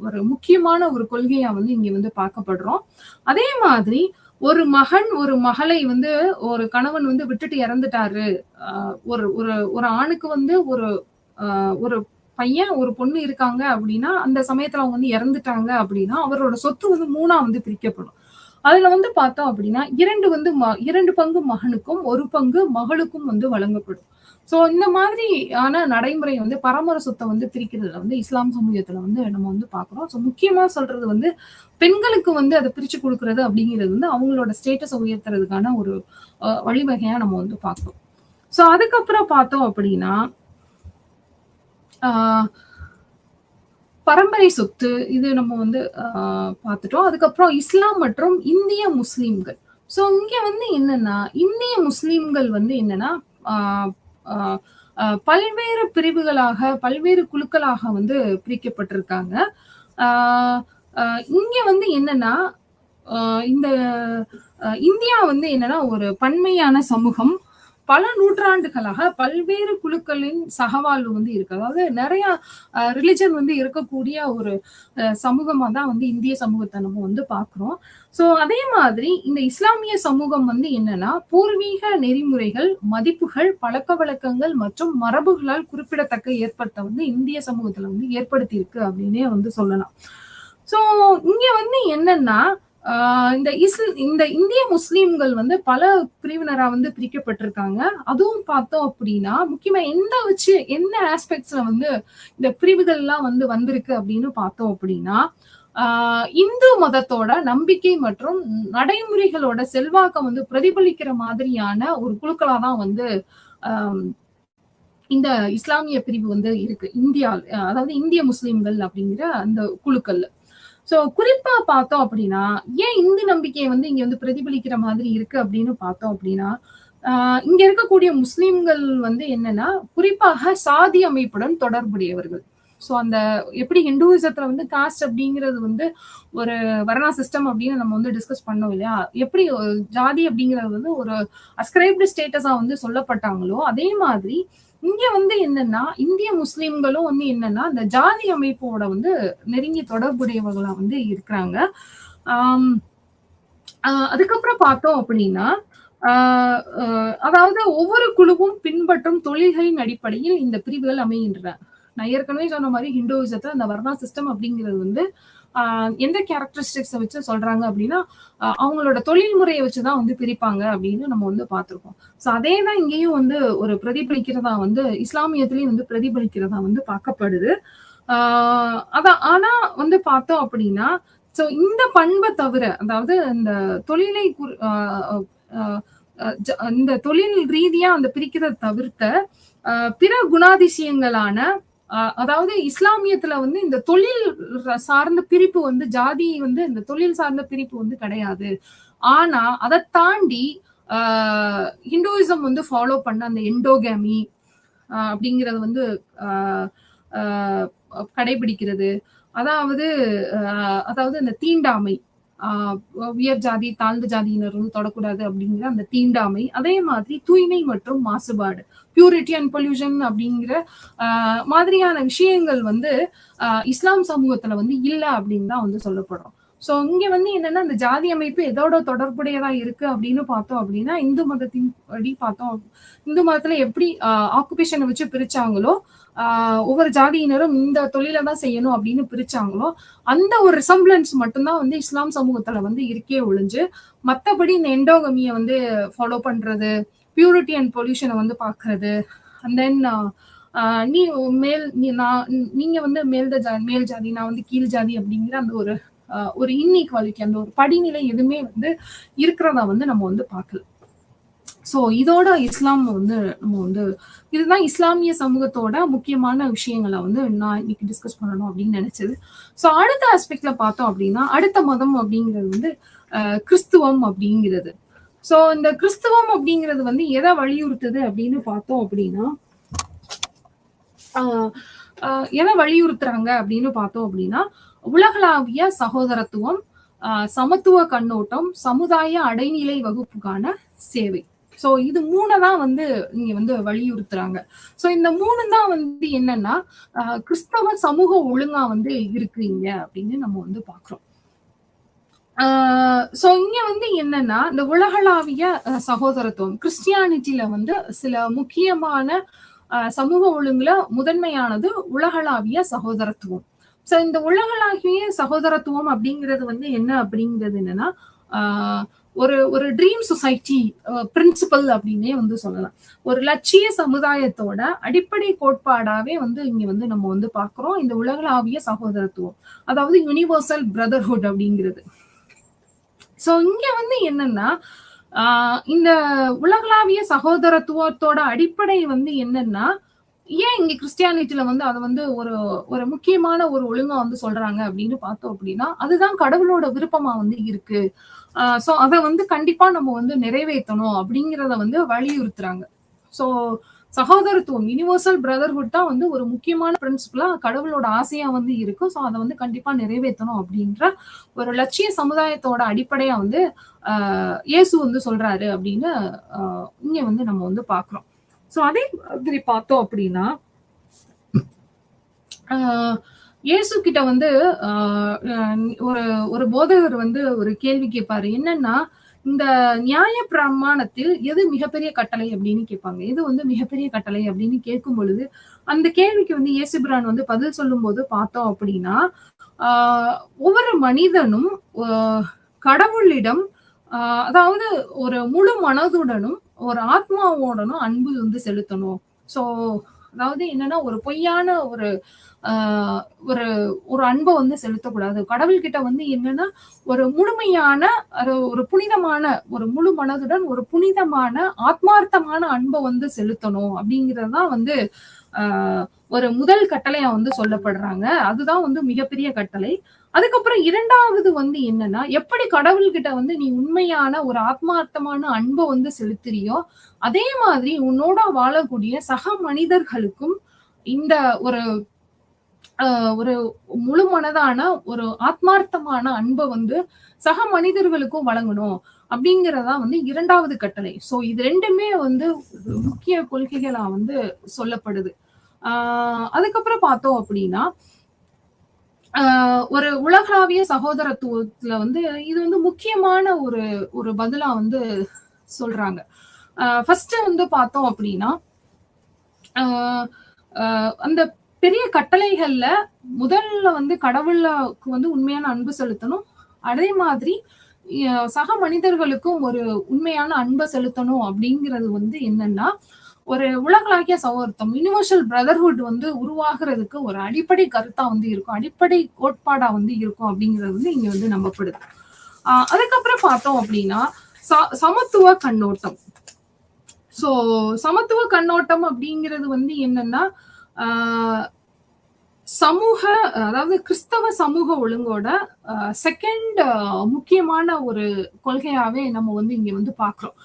ஒரு முக்கியமான ஒரு கொள்கையா வந்து இங்க வந்து பார்க்கப்படுறோம். அதே மாதிரி ஒரு மகன், ஒரு மகளை வந்து ஒரு கணவன் வந்து விட்டுட்டு இறந்துட்டாரு. அ ஒரு ஒரு ஒரு ஆணுக்கு வந்து ஒரு பையன், ஒரு பொண்ணு இருக்காங்க அப்படின்னா, அந்த சமயத்துல அவங்க வந்து இறந்துட்டாங்க அப்படின்னா, அவரோட சொத்து வந்து 3ஆ வந்து பிரிக்கப்படும். அதுல வந்து பார்த்தோம் அப்படின்னா, 2 பங்கு மகனுக்கும், 1 பங்கு மகளுக்கும் வந்து வழங்கப்படும். ஸோ இந்த மாதிரியான நடைமுறை வந்து பரம்பரை சொத்த வந்து பிரிக்கிறதுல வந்து இஸ்லாம் சமூகத்துல வந்து நம்ம வந்து பார்க்கிறோம். ஸோ முக்கியமா சொல்றது வந்து பெண்களுக்கு வந்து அத பிரிச்சு குடுக்குறது அப்படிங்கிறது வந்து அவங்களோட ஸ்டேட்டஸ உயர்த்துறதுக்கான ஒரு வழிவகையா நம்ம வந்து பார்க்கிறோம். ஸோ அதுக்கப்புறம் பார்த்தோம் அப்படின்னா, ஆ பரம்பரை சொத்து இது நம்ம வந்து பார்த்துட்டோம். அதுக்கப்புறம் இஸ்லாம் மற்றும் இந்திய முஸ்லிம்கள். ஸோ இங்க வந்து என்னன்னா, இந்திய முஸ்லிம்கள் வந்து என்னன்னா, ஆ ஆ அ பல்வேறு பிரிவுகளாக, பல்வேறு குழுக்களாக வந்து பிரிக்கப்பட்டிருக்காங்க. ஆ அ இங்க வந்து என்னன்னா, அ இந்த இந்தியா வந்து என்னன்னா ஒரு பன்மையான சமூகம். பல நூற்றாண்டுகளாக பல்வேறு குழுக்களின் சகவாழ்வு வந்து இருக்கு. அதாவது நெறைய ரிலிஜன் வந்து இருக்கக்கூடிய ஒரு சமூகமா தான் வந்து இந்திய சமூகத்த நம்ம வந்து பார்க்கிறோம். ஸோ அதே மாதிரி இந்த இஸ்லாமிய சமூகம் வந்து என்னன்னா, பூர்வீக நெறிமுறைகள், மதிப்புகள், பழக்கவழக்கங்கள் மற்றும் மரபுகளால் குறிப்பிடத்தக்க ஏற்பட்ட வந்து இந்திய சமூகத்துல வந்து ஏற்படுத்தியிருக்கு அப்படின்னே வந்து சொல்லலாம். ஸோ இங்க வந்து என்னன்னா, ஆ இந்த இந்திய முஸ்லிம்கள் வந்து பல பிரிவினரா வந்து பிரிக்கப்பட்டிருக்காங்க. அதுவும் பார்த்தோம் அப்படின்னா, முக்கியமா எந்த ஆஸ்பெக்ட்ஸ்ல வந்து இந்த பிரிவுகள்லாம் வந்து வந்திருக்கு அப்படின்னு பார்த்தோம் அப்படின்னா, ஆ இந்து மதத்தோட நம்பிக்கை மற்றும் நடைமுறைகளோட செல்வாக்க வந்து பிரதிபலிக்கிற மாதிரியான ஒரு குழுக்களா தான் வந்து அ இந்த இஸ்லாமிய பிரிவு வந்து இருக்கு. அதாவது இந்திய முஸ்லிம்கள் அப்படிங்கிற அந்த குழுக்கள்ல. சோ குறிப்பா பார்த்தோம் அப்படின்னா, ஏன் இந்து நம்பிக்கைய வந்து இங்க வந்து பிரதிபலிக்கிற மாதிரி இருக்கு அப்படின்னு பார்த்தோம் அப்படின்னா, ஆ இங்க இருக்கக்கூடிய முஸ்லிம்கள் வந்து என்னன்னா, குறிப்பாக சாதி அமைப்புடன் தொடர்புடையவர்கள். சோ அந்த எப்படி ஹிந்துயிசத்துல வந்து காஸ்ட் அப்படிங்கிறது வந்து ஒரு வர்ணா சிஸ்டம் அப்படின்னு நம்ம வந்து டிஸ்கஸ் பண்ணோம் இல்லையா? எப்படி ஜாதி அப்படிங்கிறது வந்து ஒரு அஸ்கிரைப்டு ஸ்டேட்டஸா வந்து சொல்லப்பட்டாங்களோ, அதே மாதிரி இங்க வந்து என்னன்னா, இந்திய முஸ்லிம்களும் வந்து என்னன்னா, அந்த ஜாதி அமைப்போட வந்து நெருங்கிய தொடர்புடையவர்களா வந்து இருக்கிறாங்க. ஆம். அதுக்கப்புறம் பார்த்தோம் அப்படின்னா, ஆ அ அதாவது ஒவ்வொரு குழுவும் பின்பற்றும் தொழில்களின் அடிப்படையில் இந்த பிரிவுகள் அமைகின்றன. நான் ஏற்கனவே சொன்ன மாரி ஹிந்துயிசத்துல அந்த வர்ணா சிஸ்டம் அப்படிங்கிறது வந்து, ஆ எந்த கேரக்டரிஸ்டிக்ஸ வச்சு சொல்றாங்க அப்படின்னா, அவங்களோட தொழில் முறைய வச்சு தான் வந்து பிரிப்பாங்க அப்படின்னு நம்ம வந்து பார்த்திருக்கோம். ஸோ அதே தான் இங்கேயும் வந்து ஒரு பிரதிபலிக்கிறதா வந்து இஸ்லாமியத்திலயும் வந்து பிரதிபலிக்கிறதா வந்து பார்க்கப்படுது. ஆ அதான் ஆனா வந்து பார்த்தோம் அப்படின்னா, சோ இந்த பண்ப தவிர, அதாவது இந்த தொழிலை குறி அ அ அ ஜ இந்த தொழில் ரீதியா அந்த பிரிக்கிறத தவிர்த்த, பிற குணாதிசயங்களான அதாவது இஸ்லாமியத்துல வந்து இந்த தொழில் சார்ந்த பிரிப்பு வந்து ஜாதி வந்து இந்த தொழில் சார்ந்த பிரிப்பு வந்து கிடையாது. ஆனா, அத தாண்டி ஆ ஹிந்துயிசம் வந்து ஃபாலோ பண்ண அந்த எண்டோகேமி அப்படிங்கிறது வந்து ஆ ஆ கடைபிடிக்கிறது. அதாவது அதாவது இந்த தீண்டாமை. உயர் ஜாதி தாழ்ந்த ஜாதியினர் வந்து தொடக்கூடாது அப்படிங்கிற அந்த தீண்டாமை, அதே மாதிரி தூய்மை மற்றும் மாசுபாடு, பியூரிட்டி அண்ட் பொல்யூஷன் அப்படிங்கிற மாதிரியான விஷயங்கள் வந்து இஸ்லாம் சமூகத்துல வந்து இல்ல அப்படின்னு தான் வந்து சொல்லப்படுறோம். சோ இங்க வந்து என்னன்னா அந்த ஜாதி அமைப்பு எதோட தொடர்புடையதா இருக்கு அப்படின்னு பார்த்தோம் அப்படின்னா, இந்து மதத்தின் படி பார்த்தோம். இந்து மதத்துல எப்படி ஆக்குபேஷனை வச்சு பிரிச்சாங்களோ, ஒவ்வொரு ஜாதியினரும் இந்த தொழிலை தான் செய்யணும் அப்படின்னு பிரிச்சாங்களோ, அந்த ஒரு ரிசம்பிளன்ஸ் மட்டும்தான் வந்து இஸ்லாம் சமூகத்துல வந்து இருக்கே ஒழிஞ்சு, மத்தபடி இந்த எண்டோகமியை வந்து ஃபாலோ பண்றது, பியூரிட்டி அண்ட் பொல்யூஷனை வந்து பாக்குறது, அண்ட் தென் நீ மேல் நீங்க வந்து மேல் ஜாதி, நான் வந்து கீழ் ஜாதி அப்படிங்கிற அந்த ஒரு இன்இக்வாலிட்டி, அந்த ஒரு படிநிலை எதுவுமே வந்து இருக்கிறதா வந்து நம்ம வந்து பார்க்கல. சோ இதோட இஸ்லாம் வந்து நம்ம வந்து இதுதான் இஸ்லாமிய சமூகத்தோட முக்கியமான விஷயங்களை வந்து நான் இன்னைக்கு டிஸ்கஸ் பண்ணணும் அப்படின்னு நினைச்சது. சோ அடுத்த ஆஸ்பெக்ட்ல பார்த்தோம் அப்படின்னா, அடுத்த மதம் அப்படிங்கிறது வந்து கிறிஸ்துவம் அப்படிங்கிறது. சோ இந்த கிறிஸ்துவம் அப்படிங்கிறது வந்து எதை வலியுறுத்துது அப்படின்னு பார்த்தோம் அப்படின்னா, எதை வலியுறுத்துறாங்க அப்படின்னு பார்த்தோம் அப்படின்னா, உலகளாவிய சகோதரத்துவம், சமத்துவ கண்ணோட்டம், சமுதாய அடைநிலை வகுப்புக்கான சேவை. சோ இது 3 தான் வந்து இங்க வந்து வலியுறுத்துறாங்க. சோ இந்த 3 தான் வந்து என்னன்னா கிறிஸ்தவ சமூக ஒழுங்கா வந்து இருக்குங்க அப்படின்னு நம்ம வந்து பாக்குறோம். சோ இங்க வந்து என்னன்னா இந்த உலகளாவிய சகோதரத்துவம், கிறிஸ்டியானிட்டியில வந்து சில முக்கியமான சமூக ஒழுங்குல முதன்மையானது உலகளாவிய சகோதரத்துவம். சோ இந்த உலகளாவிய சகோதரத்துவம் அப்படிங்கிறது வந்து என்ன அப்படிங்கிறது என்னன்னா ஒரு ட்ரீம் சொசைட்டி பிரின்சிபல் அப்படின்னே வந்து சொல்லலாம். ஒரு லட்சிய சமுதாயத்தோட அடிப்படை கோட்பாடாவே வந்து இங்க வந்து நம்ம வந்து பாக்குறோம் இந்த உலகளாவிய சகோதரத்துவம், அதாவது யூனிவர்சல் பிரதர்ஹுட் அப்படிங்கிறது. சோ இங்க வந்து என்னன்னா இந்த உலகளாவிய சகோதரத்துவத்தோட அடிப்படை வந்து என்னன்னா, ஏன் இங்க கிறிஸ்டியானிட்டியில வந்து அதை வந்து ஒரு முக்கியமான ஒரு ஒழுங்கா வந்து சொல்றாங்க அப்படின்னு பார்த்தோம் அப்படின்னா, அதுதான் கடவுளோட விருப்பமா வந்து இருக்கு. சோ அதை வந்து கண்டிப்பா நம்ம வந்து நிறைவேற்றணும் அப்படிங்கிறத வந்து வலியுறுத்துறாங்க. சோ சகோதரத்துவம், யூனிவர்சல் பிரதர்ஹுட் தான் வந்து ஒரு முக்கியமான பிரின்சிபலா கடவுளோட ஆசையா வந்து இருக்கு. சோ அதை வந்து கண்டிப்பா நிறைவேற்றணும் அப்படின்ற ஒரு லட்சிய சமுதாயத்தோட அடிப்படையா வந்து இயேசு வந்து சொல்றாரு அப்படின்னு இங்க வந்து நம்ம வந்து பாக்குறோம். சோ அதே மாதிரி பார்த்தோம் அப்படின்னா, இயேசு கிட்ட வந்து ஒரு போதகர் வந்து ஒரு கேள்வி கேட்பாரு. என்னன்னா, இந்த நியாய பிரமாணத்தில் எது மிகப்பெரிய கட்டளை அப்படின்னு கேட்பாங்க. எது வந்து மிகப்பெரிய கட்டளை அப்படின்னு கேட்கும் பொழுது, அந்த கேள்விக்கு வந்து இயேசுபிரான் வந்து பதில் சொல்லும் போது பார்த்தோம் அப்படின்னா, ஒவ்வொரு மனிதனும் கடவுளிடம் அதாவது ஒரு முழு மனதுடனும் ஒரு ஆத்மாவோடனும் அன்பு வந்து செலுத்தணும். சோ அதாவது என்னன்னா ஒரு பொய்யான ஒரு அன்பை வந்து செலுத்தக்கூடாது. கடவுள் கிட்ட வந்து என்னன்னா ஒரு முழுமையான ஒரு புனிதமான ஒரு முழு மனதுடன் ஒரு புனிதமான ஆத்மார்த்தமான அன்பை வந்து செலுத்தணும் அப்படிங்கறதுதான் வந்து ஒரு முதல் கட்டளையா வந்து சொல்லப்படுறாங்க. அதுதான் வந்து மிகப்பெரிய கட்டளை. அதுக்கப்புறம் இரண்டாவது வந்து என்னன்னா, எப்படி கடவுள்கிட்ட வந்து நீ உண்மையான ஒரு ஆத்மார்த்தமான அன்பை வந்து செலுத்துறியோ, அதே மாதிரி உன்னோட வாழக்கூடிய சக மனிதர்களுக்கும் இந்த ஒரு ஒரு முழு மனதான ஒரு ஆத்மார்த்தமான அன்பை வந்து சக மனிதர்களுக்கும் வழங்கணும் அப்படிங்கறதா வந்து இரண்டாவது கட்டளை. சோ இது ரெண்டுமே வந்து முக்கிய கொள்கைகளா வந்து சொல்லப்படுது. அதுக்கப்புறம் பார்த்தோம் அப்படின்னா, ஒரு உலகளாவிய சகோதரத்துவத்துல வந்து இது வந்து முக்கியமான ஒரு பதிலா வந்து சொல்றாங்க. ஃபர்ஸ்ட் வந்து பார்த்தோம் அப்படின்னா, அந்த பெரிய கட்டளைகள்ல முதல்ல வந்து கடவுளுக்கு வந்து உண்மையான அன்பு செலுத்தணும். அதே மாதிரி சக மனிதர்களுக்கும் ஒரு உண்மையான அன்பை செலுத்தணும் அப்படிங்கிறது வந்து என்னன்னா, ஒரு உலகளாவிய சகோதரத்துவம், யூனிவர்சல் பிரதர்ஹுட் வந்து உருவாகிறதுக்கு ஒரு அடிப்படை கருத்தா வந்து இருக்கும், அடிப்படை கோட்பாடா வந்து இருக்கும் அப்படிங்கிறது வந்து இங்க வந்து நம்பப்படுது. அதுக்கப்புறம் பார்த்தோம் அப்படின்னா சமத்துவ கண்ணோட்டம். சோ சமத்துவ கண்ணோட்டம் அப்படிங்கிறது வந்து என்னன்னா, அதாவது கிறிஸ்தவ சமூக ஒழுங்கோட செகண்ட் முக்கியமான ஒரு கொள்கையாவே நம்ம வந்து இங்க வந்து பாக்குறோம்.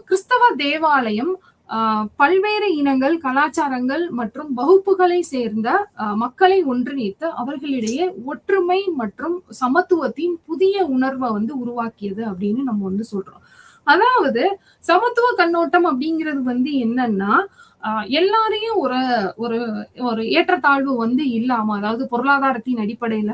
கிறிஸ்தவ தேவாலயம் பல்வேறு இனங்கள், கலாச்சாரங்கள் மற்றும் வகுப்புகளை சேர்ந்த மக்களை ஒன்றிணைத்து அவர்களிடையே ஒற்றுமை மற்றும் சமத்துவத்தின் புதிய உணர்வை வந்து உருவாக்கியது அப்படின்னு நம்ம வந்து சொல்றோம். அதாவது சமத்துவ கண்ணோட்டம் அப்படிங்கிறது வந்து என்னன்னா, எல்லாரையும் ஒரு ஒரு ஒரு ஏற்றத்தாழ்வு வந்து இல்லாம, அதாவது பொருளாதாரத்தின் அடிப்படையில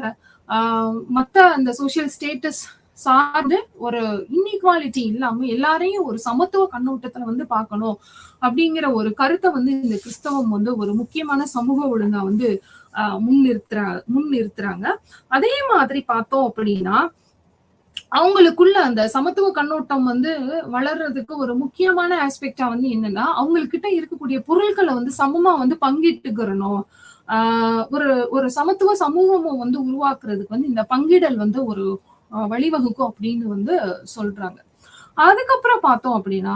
மத்த அந்த சோசியல் ஸ்டேட்டஸ் சார்ந்து ஒரு இன்இக்வாலிட்டி இல்லாம எல்லாரையும் ஒரு சமத்துவ கண்ணோட்டத்துல வந்து பார்க்கணும் அப்படிங்கிற ஒரு கருத்தை வந்து இந்த கிறிஸ்தவம் வந்து ஒரு முக்கியமான சமூக ஒழுங்கா வந்து முன்னிறுத்துறாங்க. அதே மாதிரி பார்த்தோம் அப்படின்னா, அவங்களுக்குள்ள அந்த சமத்துவ கண்ணோட்டம் வந்து வளர்றதுக்கு ஒரு முக்கியமான ஆஸ்பெக்டா வந்து என்னன்னா, அவங்ககிட்ட இருக்கக்கூடிய பொருட்களை வந்து சமமா வந்து பங்கிட்டுக்கிறணும். ஒரு ஒரு சமத்துவ சமூகமும் வந்து உருவாக்குறதுக்கு வந்து இந்த பங்கிடல் வந்து ஒரு வழிவகுக்கும் அப்படின்னு வந்து சொல்றாங்க. அதுக்கப்புறம் பார்த்தோம் அப்படின்னா,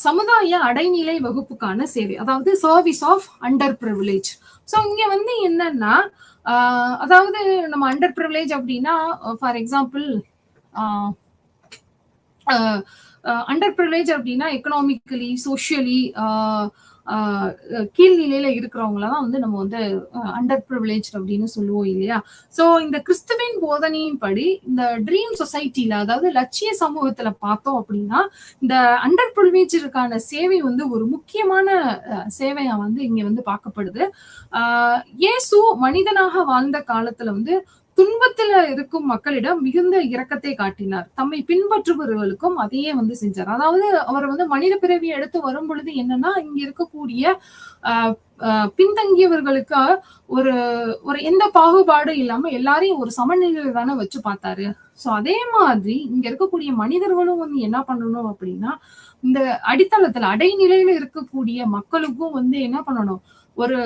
சமுதாய அடைநிலை வகுப்புக்கான சேவை, அதாவது service of under privilege. So இங்க வந்து என்னன்னா, அதாவது நம்ம அண்டர் பிரிவிலேஜ் அப்படின்னா, ஃபார் எக்ஸாம்பிள் அண்டர் பிரிவிலேஜ் அப்படின்னா எக்கனாமிக்கலி, சோசியலி கீழ்நிலையில இருக்கிறவங்களதான் வந்து நம்ம வந்து அண்டர் பிரிவிலேஜ் அப்படின்னு சொல்லுவோம் இல்லையா. சோ இந்த கிறிஸ்துவின் போதனையின் படி இந்த ட்ரீம் சொசைட்டில, அதாவது லட்சிய சமூகத்துல பார்த்தோம் அப்படின்னா, இந்த அண்டர் பிரிவிலேஜ்க்கான சேவை வந்து ஒரு முக்கியமான சேவையா வந்து இங்க வந்து பார்க்கப்படுது. இயேசு மனிதனாக வாழ்ந்த காலத்துல வந்து துன்பத்துல இருக்கும் மக்களிடம் மிகுந்த இரக்கத்தை காட்டினார். தம்மை பின்பற்றுபவர்களுக்கும் அதையே வந்து செஞ்சார். அதாவது அவர் வந்து மனித பிறவியை எடுத்து வரும் பொழுது என்னன்னா, இங்க இருக்கக்கூடிய பின்தங்கியவர்களுக்கு ஒரு ஒரு எந்த பாகுபாடும் இல்லாம எல்லாரையும் ஒரு சமநிலையில தானே வச்சு பார்த்தாரு. சோ அதே மாதிரி இங்க இருக்கக்கூடிய மனிதர்களும் வந்து என்ன பண்ணணும் அப்படின்னா, இந்த அடித்தளத்துல அடைநிலையில இருக்கக்கூடிய மக்களுக்கும் வந்து என்ன பண்ணணும், ஒரு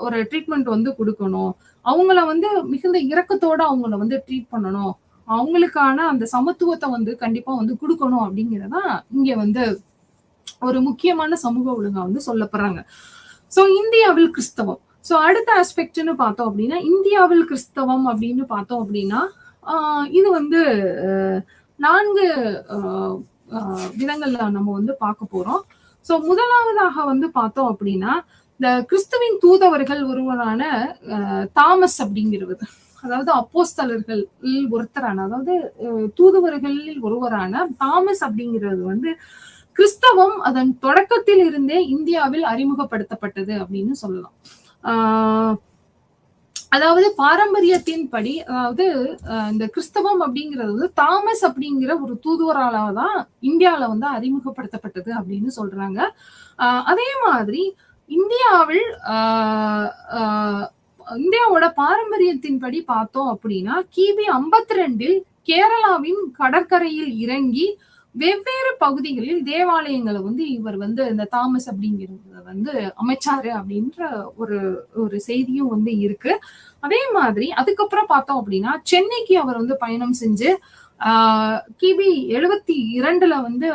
ஒரு ட்ரீட்மெண்ட் வந்து கொடுக்கணும். அவங்கள வந்து மிகுந்த இரக்கத்தோட அவங்கள வந்து ட்ரீட் பண்ணணும். அவங்களுக்கான அந்த சமத்துவத்தை வந்து கண்டிப்பா வந்து கொடுக்கணும் அப்படிங்கிறதா இங்க வந்து ஒரு முக்கியமான சமூக ஒழுங்கா வந்து சொல்லப்படுறாங்க. சோ இந்தியாவில் கிறிஸ்தவம். சோ அடுத்த ஆஸ்பெக்ட்னு பார்த்தோம் அப்படின்னா, இந்தியாவில் கிறிஸ்தவம் அப்படின்னு பார்த்தோம் அப்படின்னா, இது வந்து 4 விதங்கள்ல நம்ம வந்து பார்க்க போறோம். சோ முதலாவதாக வந்து பார்த்தோம் அப்படின்னா, இந்த கிறிஸ்துவின் தூதவர்கள் ஒருவரான தாமஸ் அப்படிங்கிறது, அதாவது அப்போஸ்தலர்கள் ஒருத்தரான, அதாவது தூதுவர்களில் ஒருவரான தாமஸ் அப்படிங்கிறது வந்து கிறிஸ்தவம் அதன் தொடக்கத்தில் இருந்தே இந்தியாவில் அறிமுகப்படுத்தப்பட்டது அப்படின்னு சொல்லலாம். அதாவது பாரம்பரியத்தின் படி, அதாவது இந்த கிறிஸ்தவம் அப்படிங்கிறது வந்து தாமஸ் அப்படிங்கிற ஒரு தூதுவராலதான் இந்தியாவில வந்து அறிமுகப்படுத்தப்பட்டது அப்படின்னு சொல்றாங்க. அதே மாதிரி இந்தியாவில் இந்தியாவோட பாரம்பரியத்தின்படி பார்த்தோம் அப்படின்னா, கிபி 52 கேரளாவின் கடற்கரையில் இறங்கி வெவ்வேறு பகுதிகளில் தேவாலயங்களை வந்து இவர் வந்து இந்த தாமஸ் அப்படிங்கிறத வந்து அமைச்சாரு அப்படின்ற ஒரு செய்தியும் வந்து இருக்கு. அதே மாதிரி அதுக்கப்புறம் பார்த்தோம் அப்படின்னா, சென்னைக்கு அவர் வந்து பயணம் செஞ்சு கிபி 72 வந்து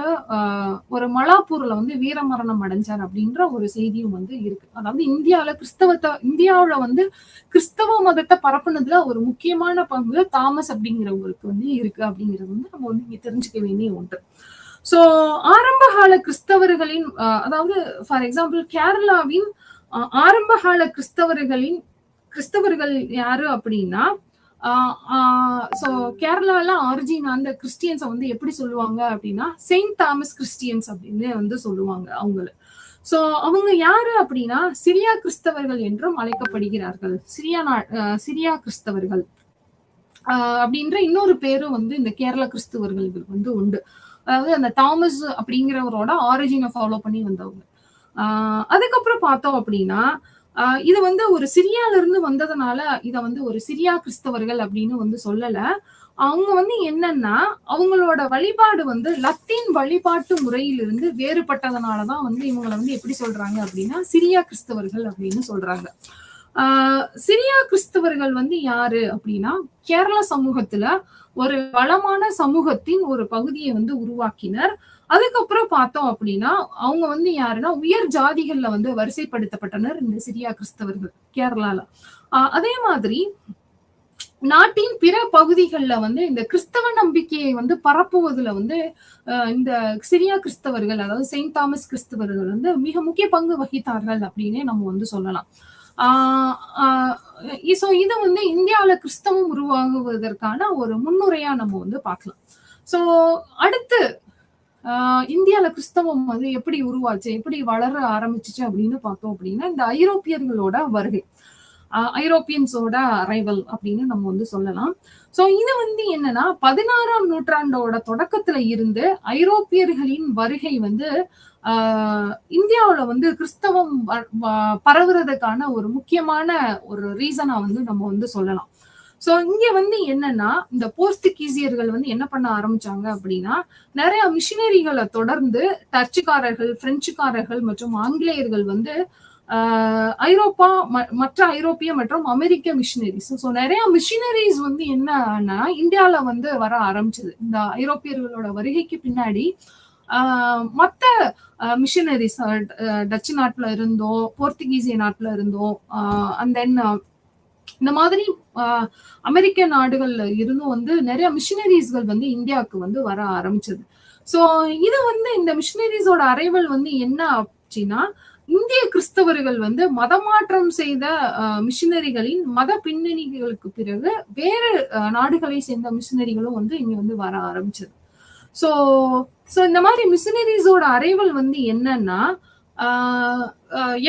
ஒரு மலாப்பூர்ல வந்து வீரமரணம் அடைஞ்சார் அப்படின்ற ஒரு செய்தியும் வந்து இருக்கு. அதாவது இந்தியாவுல வந்து கிறிஸ்தவ மதத்தை பரப்புனதுல ஒரு முக்கியமான பங்கு தாமஸ் அப்படிங்கிறவங்களுக்கு வந்து இருக்கு அப்படிங்கிறது வந்து நம்ம வந்து இங்க தெரிஞ்சுக்க வேண்டிய ஒன்று. சோ ஆரம்பகால கிறிஸ்தவர்களின், அதாவது ஃபார் எக்ஸாம்பிள் கேரளாவின் ஆரம்பகால கிறிஸ்தவர்கள் யாரு அப்படின்னா, சோ கேரளால ஆரிஜின் அந்த கிறிஸ்டியன்ஸை வந்து எப்படி சொல்லுவாங்க அப்படின்னா, செயின்ட் தாமஸ் கிறிஸ்டியன்ஸ் அப்படின்னு வந்து சொல்லுவாங்க அவங்கள. சோ அவங்க யாரு அப்படின்னா, சிரியா கிறிஸ்தவர்கள் என்றும் அழைக்கப்படுகிறார்கள். சிரியா கிறிஸ்தவர்கள் அப்படின்ற இன்னொரு பேரும் வந்து இந்த கேரள கிறிஸ்தவர்களுக்கு வந்து உண்டு. அதாவது அந்த தாமஸ் அப்படிங்கிறவரோட ஆரிஜினை ஃபாலோ பண்ணி வந்தவங்க. அதுக்கப்புறம் பார்த்தோம் அப்படின்னா, இது வந்து ஒரு சிரியால இருந்து வந்ததுனால இத வந்து ஒரு சிரியா கிறிஸ்தவர்கள் அப்படின்னு வந்து சொல்லல. அவங்க வந்து என்னன்னா, அவங்களோட வழிபாடு வந்து லத்தீன் வழிபாட்டு முறையிலிருந்து வேறுபட்டதுனாலதான் வந்து இவங்களை வந்து எப்படி சொல்றாங்க அப்படின்னா, சிரியா கிறிஸ்தவர்கள் அப்படின்னு சொல்றாங்க. சிரியா கிறிஸ்தவர்கள் வந்து யாரு அப்படின்னா, கேரள சமூகத்துல ஒரு வளமான சமூகத்தின் ஒரு பகுதியை வந்து உருவாக்கினர். அதுக்கப்புறம் பார்த்தோம் அப்படின்னா, அவங்க வந்து யாருன்னா உயர் ஜாதிகள்ல வந்து வரிசைப்படுத்தப்பட்டனர் இந்த சிரியா கிறிஸ்தவர்கள் கேரளால. அதே மாதிரி நாட்டின் பிற பகுதிகள்ல வந்து இந்த கிறிஸ்தவ நம்பிக்கையை வந்து பரப்புவதுல வந்து இந்த சிரியா கிறிஸ்தவர்கள், அதாவது செயின்ட் தாமஸ் கிறிஸ்தவர்கள் வந்து மிக முக்கிய பங்கு வகித்தார்கள் அப்படின்னே நம்ம வந்து சொல்லலாம். சோ இது வந்து இந்தியாவில கிறிஸ்தவம் உருவாகுவதற்கான ஒரு முன்னுரையா நம்ம வந்து பார்க்கலாம். சோ அடுத்து இந்தியால கிறிஸ்தவம் வந்து எப்படி உருவாச்சு, எப்படி வளர ஆரம்பிச்சுச்சு அப்படின்னு பார்த்தோம் அப்படின்னா, இந்த ஐரோப்பியர்களோட வருகை. ஐரோப்பியன்ஸோட அரைவல் அப்படின்னு நம்ம வந்து சொல்லலாம். சோ இது வந்து என்னன்னா 16ஆம் நூற்றாண்டோட தொடக்கத்துல இருந்து ஐரோப்பியர்களின் வருகை வந்து இந்தியாவுல வந்து கிறிஸ்தவம் பரவுறதுக்கான ஒரு முக்கியமான ஒரு ரீசனா வந்து நம்ம வந்து சொல்லலாம். சோ இங்க வந்து என்னன்னா இந்த போர்த்துகீசியர்கள் வந்து என்ன பண்ண ஆரம்பிச்சாங்க அப்படின்னா, நிறைய மிஷினரிகளை தொடர்ந்து டச்சுக்காரர்கள், பிரெஞ்சுக்காரர்கள் மற்றும் ஆங்கிலேயர்கள் வந்து ஐரோப்பா மற்ற ஐரோப்பிய மற்றும் அமெரிக்க மிஷினரிஸ். ஸோ நிறைய மிஷினரிஸ் வந்து என்னன்னா இந்தியால வந்து வர ஆரம்பிச்சது. இந்த ஐரோப்பியர்களோட வருகைக்கு பின்னாடி மற்ற மிஷினரிஸ் டச்சு நாட்டுல இருந்தோ, போர்த்துகீசிய நாட்டுல இருந்தோ, அண்ட் தென் இந்த மாதிரி அமெரிக்க நாடுகள்ல இருந்தும் வந்து நிறைய மிஷினரிஸ்கள் வந்து இந்தியாவுக்கு வந்து வர ஆரம்பிச்சது. சோ இது வந்து இந்த மிஷினரிஸோட அரைவல் வந்து என்ன ஆச்சுன்னா, இந்திய கிறிஸ்தவர்கள் வந்து மதமாற்றம் செய்த மிஷினரிகளின் மத பின்னணிகளுக்கு பிறகு வேறு நாடுகளை சேர்ந்த மிஷினரிகளும் வந்து இங்க வந்து வர ஆரம்பிச்சது. சோ சோ இந்த மாதிரி மிஷினரிஸோட அரைவல் வந்து என்னன்னா,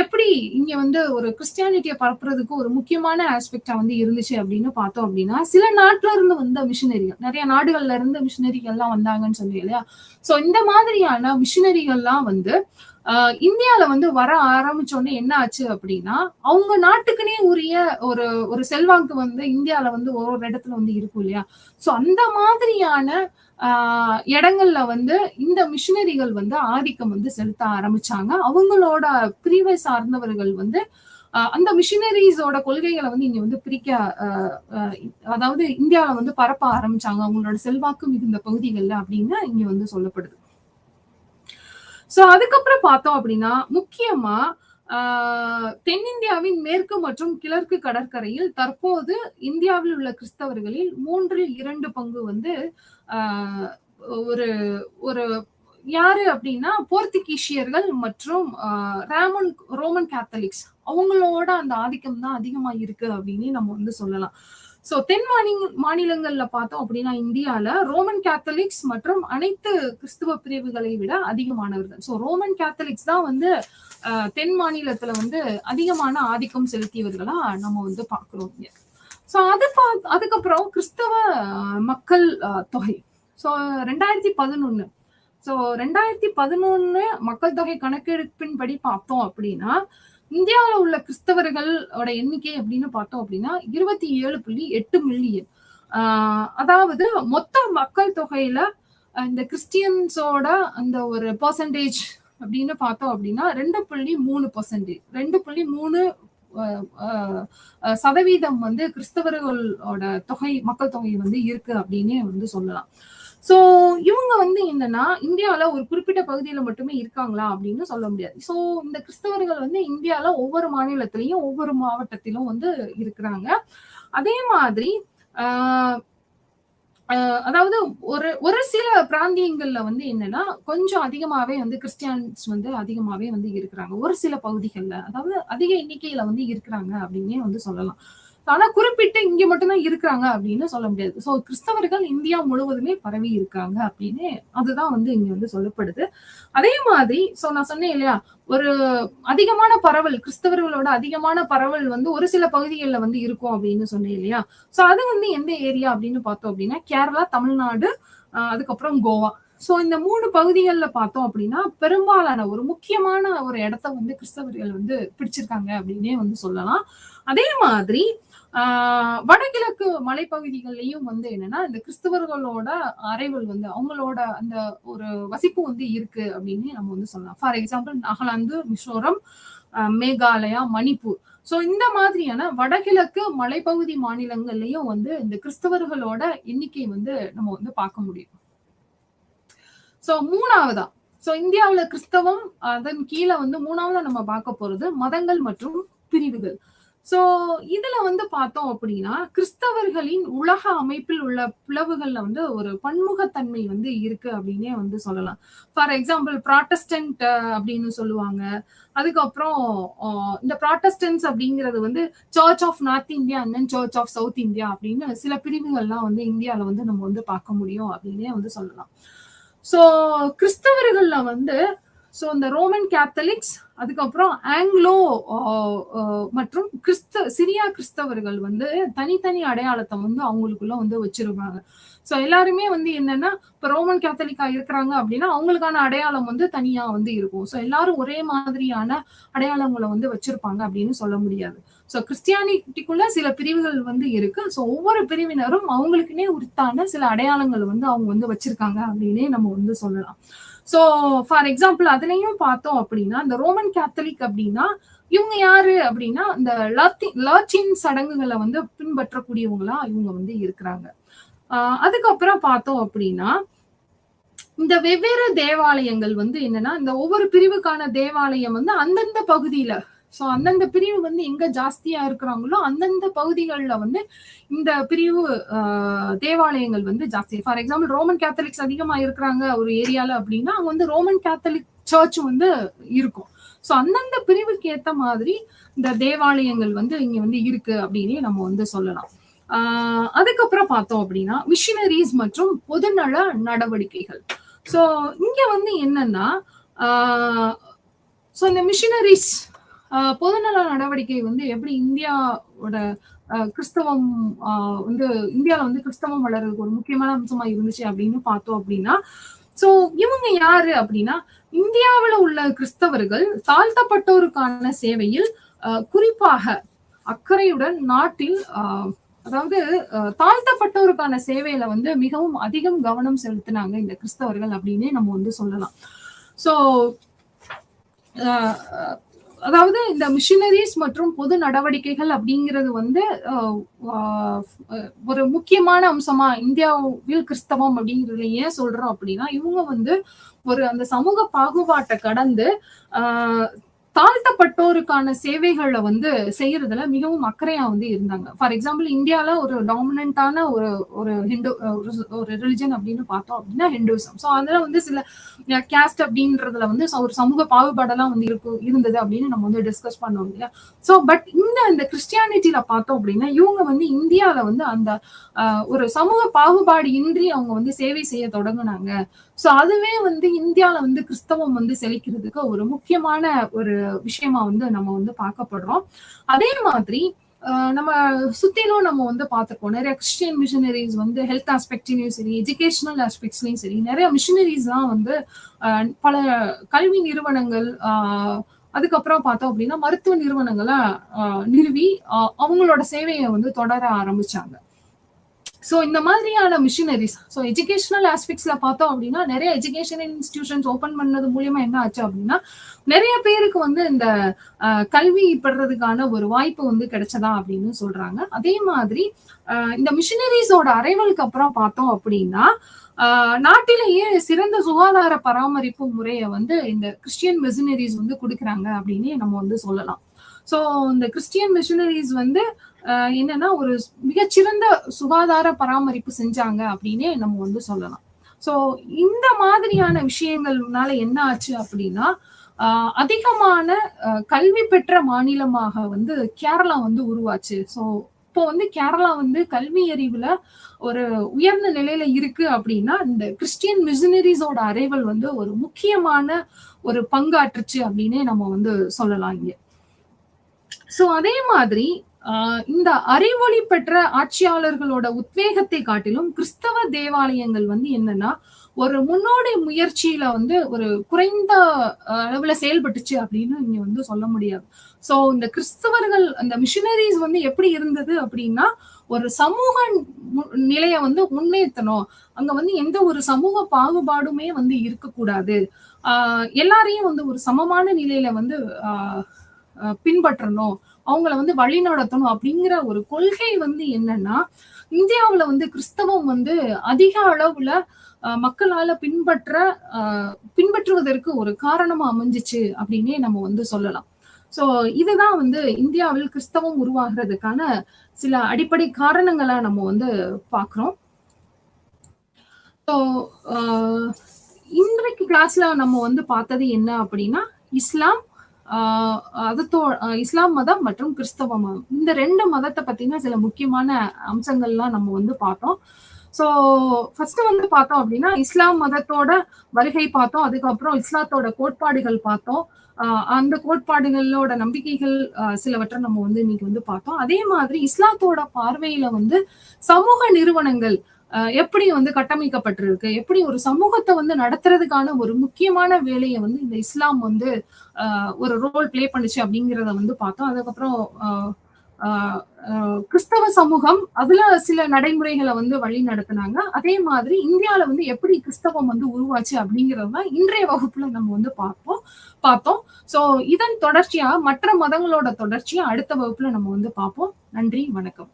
எப்படி இங்க வந்து ஒரு கிறிஸ்டியானிட்டியை பரப்புறதுக்கு ஒரு முக்கியமான ஆஸ்பெக்டா வந்து இருந்துச்சு அப்படின்னு பார்த்தோம் அப்படின்னா, சில நாட்டுல இருந்து வந்த மிஷினரிகள், நிறைய நாடுகள்ல இருந்து மிஷினரிகள் எல்லாம் வந்தாங்கன்னு சொல்லி இல்லையா. சோ இந்த மாதிரியான மிஷினரிகள்லாம் வந்து இந்தியால வந்து வர ஆரம்பிச்சோடனே என்ன ஆச்சு அப்படின்னா, அவங்க நாட்டுக்குன்னே உரிய ஒரு ஒரு செல்வாக்கு வந்து இந்தியால வந்து ஒரு இடத்துல வந்து இருக்கும் இல்லையா. சோ அந்த மாதிரியான இடங்கள்ல வந்து இந்த மிஷினரிகள் வந்து ஆதிக்கம் வந்து செலுத்த ஆரம்பிச்சாங்க. அவங்களோட பிரிவை சார்ந்தவர்கள் வந்து அந்த மிஷினரிஸோட கொள்கைகளை வந்து இங்க வந்து பிரிக்க அதாவது இந்தியாவில வந்து பரப்ப ஆரம்பிச்சாங்க அவங்களோட செல்வாக்கு மிகுந்த பகுதிகள்ல அப்படின்னு இங்க வந்து சொல்லப்படுது. சோ அதுக்கப்புறம் பார்த்தோம் அப்படின்னா முக்கியமா தென்னிந்தியாவின் மேற்கு மற்றும் கிழக்கு கடற்கரையில் தற்போது இந்தியாவில் உள்ள கிறிஸ்தவர்களில் 2 பங்கு வந்து ஒரு ஒரு யாரு அப்படின்னா போர்த்துகீசியர்கள் மற்றும் ரோமன் கேத்தலிக்ஸ் அவங்களோட அந்த ஆதிக்கம் தான் அதிகமா இருக்கு அப்படின்னு நம்ம வந்து சொல்லலாம். சோ தென் மாநிலங்கள்ல பார்த்தோம் அப்படின்னா இந்தியால ரோமன் கேத்தலிக்ஸ் மற்றும் அனைத்து கிறிஸ்துவ பிரிவுகளை விட அதிகமானவர்கள். சோ ரோமன் கேத்தலிக்ஸ் தான் வந்து தென் மாநிலத்துல வந்து அதிகமான ஆதிக்கம் செலுத்தியவர்களா நம்ம வந்து பாக்குறோம். சோ அதுக்கப்புறம் கிறிஸ்தவ மக்கள் தொகை. சோ 2011 சோ 2011 மக்கள் தொகை கணக்கெடுப்பின்படி பார்த்தோம் அப்படின்னா இந்தியாவில உள்ள கிறிஸ்தவர்களோட எண்ணிக்கை அப்படின்னு பார்த்தோம் அப்படின்னா 27.8 மில்லியன். அதாவது மொத்த மக்கள் தொகையில இந்த கிறிஸ்டியன்ஸோட அந்த ஒரு பெர்சன்டேஜ் அப்படின்னு பார்த்தோம் அப்படின்னா 2.3%, 2.3% வந்து கிறிஸ்தவர்களோட தொகை மக்கள் தொகை வந்து இருக்கு அப்படின்னு வந்து சொல்லலாம். சோ இவங்க வந்து என்னன்னா இந்தியாவில ஒரு குறிப்பிட்ட பகுதியில மட்டுமே இருக்காங்களா அப்படின்னு சொல்ல முடியாது. சோ இந்த கிறிஸ்தவர்கள் வந்து இந்தியால ஒவ்வொரு மாநிலத்திலையும் ஒவ்வொரு மாவட்டத்திலும் வந்து இருக்கிறாங்க. அதே மாதிரி அதாவது ஒரு சில பிராந்தியங்கள்ல வந்து என்னன்னா கொஞ்சம் அதிகமாவே வந்து கிறிஸ்டியன்ஸ் வந்து அதிகமாவே வந்து இருக்கிறாங்க. ஒரு சில பகுதிகள்ல அதாவது அதிக எண்ணிக்கையில வந்து இருக்கிறாங்க அப்படின்னே வந்து சொல்லலாம். ஆனா குறிப்பிட்டு இங்க மட்டும்தான் இருக்கிறாங்க அப்படின்னு சொல்ல முடியாது. சோ கிறிஸ்தவர்கள் இந்தியா முழுவதுமே பரவி இருக்காங்க அப்படின்னு அதுதான் வந்து இங்க வந்து சொல்லப்படுது. அதே மாதிரி சோ நான் சொன்னேன் இல்லையா ஒரு அதிகமான பரவல் கிறிஸ்தவர்களோட அதிகமான பரவல் வந்து ஒரு சில பகுதிகளில் வந்து இருக்கும் அப்படின்னு சொன்னேன் இல்லையா. சோ அது வந்து எந்த ஏரியா அப்படின்னு பார்த்தோம் அப்படின்னா கேரளா, தமிழ்நாடு, அதுக்கப்புறம் கோவா. சோ இந்த 3 பகுதிகளில் பார்த்தோம் அப்படின்னா பெரும்பாலான ஒரு முக்கியமான ஒரு இடத்த வந்து கிறிஸ்தவர்கள் வந்து பிடிச்சிருக்காங்க அப்படின்னே வந்து சொல்லலாம். அதே மாதிரி வடகிழக்கு மலைப்பகுதிகள்லயும் வந்து என்னன்னா இந்த கிறிஸ்தவர்களோட அறைவல் வந்து அவங்களோட அந்த ஒரு வசிப்பு வந்து இருக்கு அப்படின்னு நம்ம வந்து சொல்லலாம். For example Nagaland, Mizoram, Meghalaya, Manipur. So இந்த மாதிரியான வடகிழக்கு மலைப்பகுதி மாநிலங்கள்லயும் வந்து இந்த கிறிஸ்தவர்களோட எண்ணிக்கை வந்து நம்ம வந்து பார்க்க முடியும். சோ மூணாவதா சோ இந்தியாவுல கிறிஸ்தவம் அதன் கீழே வந்து மூணாவதா நம்ம பார்க்க போறது மதங்கள் மற்றும் பிரிவுகள். சோ இதுல வந்து பார்த்தோம் அப்படின்னா கிறிஸ்தவர்களின் உலக அமைப்பில் உள்ள பிளவுகள்ல வந்து ஒரு பன்முகத்தன்மை வந்து இருக்கு அப்படின்னே வந்து சொல்லலாம். ஃபார் எக்ஸாம்பிள் ப்ராட்டஸ்டன்ட் அப்படின்னு சொல்லுவாங்க. அதுக்கப்புறம் இந்த ப்ராட்டஸ்டன்ட்ஸ் அப்படிங்கிறது வந்து Church of North India and then Church of South India அப்படின்னு சில பிரிவுகள்லாம் வந்து இந்தியால வந்து நம்ம வந்து பார்க்க முடியும் அப்படின்னே வந்து சொல்லலாம். சோ கிறிஸ்தவர்கள்ல வந்து இந்த ரோமன் கேத்தலிக்ஸ், அதுக்கப்புறம் ஆங்கிலோ மற்றும் சிரியா கிறிஸ்தவர்கள் வந்து தனித்தனி அடையாளத்தை வந்து அவங்களுக்குள்ள வந்து வச்சிருப்பாங்க. சோ எல்லாருமே வந்து என்னன்னா, இப்ப ரோமன் கேத்தலிக்கா இருக்கிறாங்க அப்படின்னா அவங்களுக்கான அடையாளம் வந்து தனியா வந்து இருக்கும். சோ எல்லாரும் ஒரே மாதிரியான அடையாளங்களை வந்து வச்சிருப்பாங்க அப்படின்னு சொல்ல முடியாது. சோ கிறிஸ்டியானிட்டிக்குள்ள சில பிரிவுகள் வந்து இருக்கு. சோ ஒவ்வொரு பிரிவினரும் அவங்களுக்குன்னே உரித்தான சில அடையாளங்கள் வந்து அவங்க வந்து வச்சிருக்காங்க அப்படின்னே நம்ம வந்து சொல்லலாம். சோ ஃபார் எக்ஸாம்பிள் அதுலயும் பார்த்தோம் அப்படின்னா இந்த ரோமன் கேத்தலிக் அப்படின்னா இவங்க யாரு அப்படின்னா இந்த லாட்டின் சடங்குகளை வந்து பின்பற்றக்கூடியவங்களா இவங்க வந்து இருக்கிறாங்க. அதுக்கப்புறம் பார்த்தோம் அப்படின்னா இந்த வெவ்வேறு தேவாலயங்கள் வந்து என்னன்னா இந்த ஒவ்வொரு பிரிவுக்கான தேவாலயம் வந்து அந்தந்த பகுதியில அந்தந்த பிரிவு வந்து எங்க ஜாஸ்தியா இருக்கிறாங்களோ அந்தந்த பகுதிகளில் வந்து இந்த பிரிவு தேவாலயங்கள் வந்து ஜாஸ்தி. ஃபார் எக்ஸாம்பிள் ரோமன் கேத்தலிக்ஸ் அதிகமா இருக்கிறாங்க ஒரு ஏரியால அப்படின்னா அங்க வந்து ரோமன் கேத்தலிக் சர்ச் வந்து இருக்கும். சோ அந்தந்த பிரிவுக்கு ஏத்த மாதிரி இந்த தேவாலயங்கள் வந்து இங்க வந்து இருக்கு அப்படின்னே நம்ம வந்து சொல்லலாம். அதுக்கப்புறம் பார்த்தோம் அப்படின்னா மிஷினரிஸ் மற்றும் பொதுநல நடவடிக்கைகள். சோ இங்க வந்து என்னன்னா இந்த மிஷினரிஸ் பொதுநல நடவடிக்கை வந்து எப்படி இந்தியாவோட கிறிஸ்தவம் வந்து இந்தியாவில வந்து கிறிஸ்தவம் வளர்றதுக்கு ஒரு முக்கியமான அம்சமா இருந்துச்சு அப்படின்னு பார்த்தோம் அப்படின்னா சோ இவங்க யாரு அப்படின்னா இந்தியாவில உள்ள கிறிஸ்தவர்கள் தாழ்த்தப்பட்டோருக்கான சேவையில் குறிப்பாக அக்கறையுடன் நாட்டில் அதாவது தாழ்த்தப்பட்டோருக்கான சேவையில வந்து மிகவும் அதிகம் கவனம் செலுத்தினாங்க இந்த கிறிஸ்தவர்கள் அப்படின்னே நம்ம வந்து சொல்லலாம். சோ அதாவது இந்த மிஷினரிஸ் மற்றும் பொது நடவடிக்கைகள் அப்படிங்கிறது வந்து ஒரு முக்கியமான அம்சமா இந்தியாவில் கிறிஸ்தவம் அப்படிங்கிறது ஏன் சொல்றோம் அப்படின்னா இவங்க வந்து ஒரு அந்த சமூக பாகுபாட்டை கடந்து தாழ்த்தப்பட்டோருக்கான சேவைகளை வந்து செய்யறதுல மிகவும் அக்கறையா வந்து இருந்தாங்க. ஃபார் எக்ஸாம்பிள் இந்தியால ஒரு டாமினண்டான ஒரு ஹிந்து ஒரு ரிலிஜன் அப்படின்னு பார்த்தோம் அப்படின்னா ஹிந்துசம். சோ அதுல வந்து சில கேஸ்ட் அப்படின்றதுல வந்து ஒரு சமூக பாகுபாடெல்லாம் வந்து இருந்தது அப்படின்னு நம்ம வந்து டிஸ்கஸ் பண்ணோம் இல்லையா. சோ பட் இந்த கிறிஸ்டியானிட்டியில பார்த்தோம் அப்படின்னா இவங்க வந்து இந்தியால வந்து அந்த ஒரு சமூக பாகுபாடு இன்றி அவங்க வந்து சேவை செய்ய தொடங்கினாங்க. சோ அதுவே வந்து இந்தியால வந்து கிறிஸ்தவம் வந்து செழிக்கிறதுக்கு ஒரு முக்கியமான ஒரு விஷயமா வந்து நம்ம வந்து பார்க்கப்படுறோம். அதே மாதிரி நம்ம சுத்திலும் நம்ம வந்து பார்த்திருக்கோம் நிறைய கிறிஸ்டியன் மிஷனரிஸ் வந்து ஹெல்த் ஆஸ்பெக்ட்லயும் சரி எஜுகேஷனல் ஆஸ்பெக்ட்ஸ்லயும் சரி நிறைய மிஷனரிஸ் தான் வந்து பல கல்வி நிறுவனங்கள் அதுக்கப்புறம் பார்த்தோம் அப்படின்னா மருத்துவ நிறுவனங்களை நிறுவி அவங்களோட சேவையை வந்து தொடர ஆரம்பிச்சாங்க. சோ இந்த மாதிரியான மிஷினரிஸ் எஜுகேஷனல் ஆஸ்பெக்ட்ஸ்ல பார்த்தோம் அப்படின்னா நிறைய எஜுகேஷன் இன்ஸ்டிடியூஷன்ஸ் ஓபன் பண்ணது மூலியமா என்ன ஆச்சு அப்படின்னா நிறைய பேருக்கு வந்து இந்த கல்வி பெறதுக்கான ஒரு வாய்ப்பு வந்து கிடைச்சதா அப்படின்னு சொல்றாங்க. அதே மாதிரி இந்த மிஷினரிஸோட அரைவலுக்கு அப்புறம் பார்த்தோம் அப்படின்னா நாட்டிலேயே சிறந்த சுகாதார பராமரிப்பு முறையை வந்து இந்த கிறிஸ்டியன் மிஷினரிஸ் வந்து கொடுக்குறாங்க அப்படின்னு நம்ம வந்து சொல்லலாம். சோ இந்த கிறிஸ்டியன் மிஷினரிஸ் வந்து என்னன்னா ஒரு மிகச்சிறந்த சுகாதார பராமரிப்பு செஞ்சாங்க அப்படின்னே நம்ம வந்து சொல்லலாம். சோ இந்த மாதிரியான விஷயங்கள்னால என்ன ஆச்சு அப்படின்னா அதிகமான கல்வி பெற்ற மாநிலமாக வந்து கேரளா வந்து உருவாச்சு. சோ இப்போ வந்து கேரளா வந்து கல்வி அறிவுல ஒரு உயர்ந்த நிலையில இருக்கு அப்படின்னா இந்த கிறிஸ்டியன் மிஷனரிஸோட அரைவல் வந்து ஒரு முக்கியமான ஒரு பங்காற்றுச்சு அப்படின்னே நம்ம வந்து சொல்லலாம் இங்க. சோ அதே மாதிரி இந்த அறிவொளி பெற்ற ஆட்சியாளர்களோட உத்வேகத்தை காட்டிலும் கிறிஸ்தவ தேவாலயங்கள் வந்து என்னன்னா ஒரு முன்னோடி முயற்சியில வந்து ஒரு குறைந்த அளவுல செயல்பட்டுச்சு அப்படின்னு இங்க வந்து சொல்ல முடியாது. சோ இந்த கிறிஸ்தவர்கள் அந்த மிஷினரிஸ் வந்து எப்படி இருந்தது அப்படின்னா ஒரு சமூக நிலைய வந்து முன்னேற்றணும், அங்க வந்து எந்த ஒரு சமூக பாகுபாடுமே வந்து இருக்கக்கூடாது, எல்லாரையும் வந்து ஒரு சமமான நிலையில வந்து பின்பற்றணும், அவங்கள வந்து வழி நடத்தணும் அப்படிங்கிற ஒரு கொள்கை வந்து என்னன்னா இந்தியாவுல வந்து கிறிஸ்தவம் வந்து அதிக அளவுல மக்களால பின்பற்றுவதற்கு ஒரு காரணமா அமைஞ்சிச்சு அப்படின்னே நம்ம வந்து சொல்லலாம். சோ இதுதான் வந்து இந்தியாவில் கிறிஸ்தவம் உருவாகிறதுக்கான சில அடிப்படை காரணங்களா நம்ம வந்து பார்க்கிறோம். ஸோ இன்றைக்கு கிளாஸ்ல நம்ம வந்து பார்த்தது என்ன அப்படின்னா, இஸ்லாம், இஸ்லாம் மதம் மற்றும் கிறிஸ்தவ மதம். இந்த 2 மதத்த பத்தின சில முக்கியமான அம்சங்கள்லாம் நம்ம வந்து பார்த்தோம். ஸோ ஃபர்ஸ்ட் வந்து பார்த்தோம் அப்படின்னா, இஸ்லாம் மதத்தோட வருகை பார்த்தோம். அதுக்கப்புறம் இஸ்லாத்தோட கோட்பாடுகள் பார்த்தோம். அந்த கோட்பாடுகளோட நம்பிக்கைகள் சிலவற்றை நம்ம வந்து இன்னைக்கு வந்து பார்த்தோம். அதே மாதிரி இஸ்லாத்தோட பார்வையில வந்து சமூக நிறுவனங்கள் எப்படி வந்து கட்டமைக்கப்பட்டிருக்கு, எப்படி ஒரு சமூகத்தை வந்து நடத்துறதுக்கான ஒரு முக்கியமான வேலையை வந்து இந்த இஸ்லாம் வந்து ஒரு ரோல் பிளே பண்ணுச்சு அப்படிங்கிறத வந்து பார்த்தோம். அதுக்கப்புறம் கிறிஸ்தவ சமூகம் அதுல சில நடைமுறைகளை வந்து வழி நடத்தினாங்க. அதே மாதிரி இந்தியால வந்து எப்படி கிறிஸ்தவம் வந்து உருவாச்சு அப்படிங்கறத இன்றைய வகுப்புல நம்ம வந்து பார்த்தோம். சோ இதன் தொடர்ச்சியா மற்ற மதங்களோட தொடர்ச்சியா அடுத்த வகுப்புல நம்ம வந்து பார்ப்போம். நன்றி, வணக்கம்.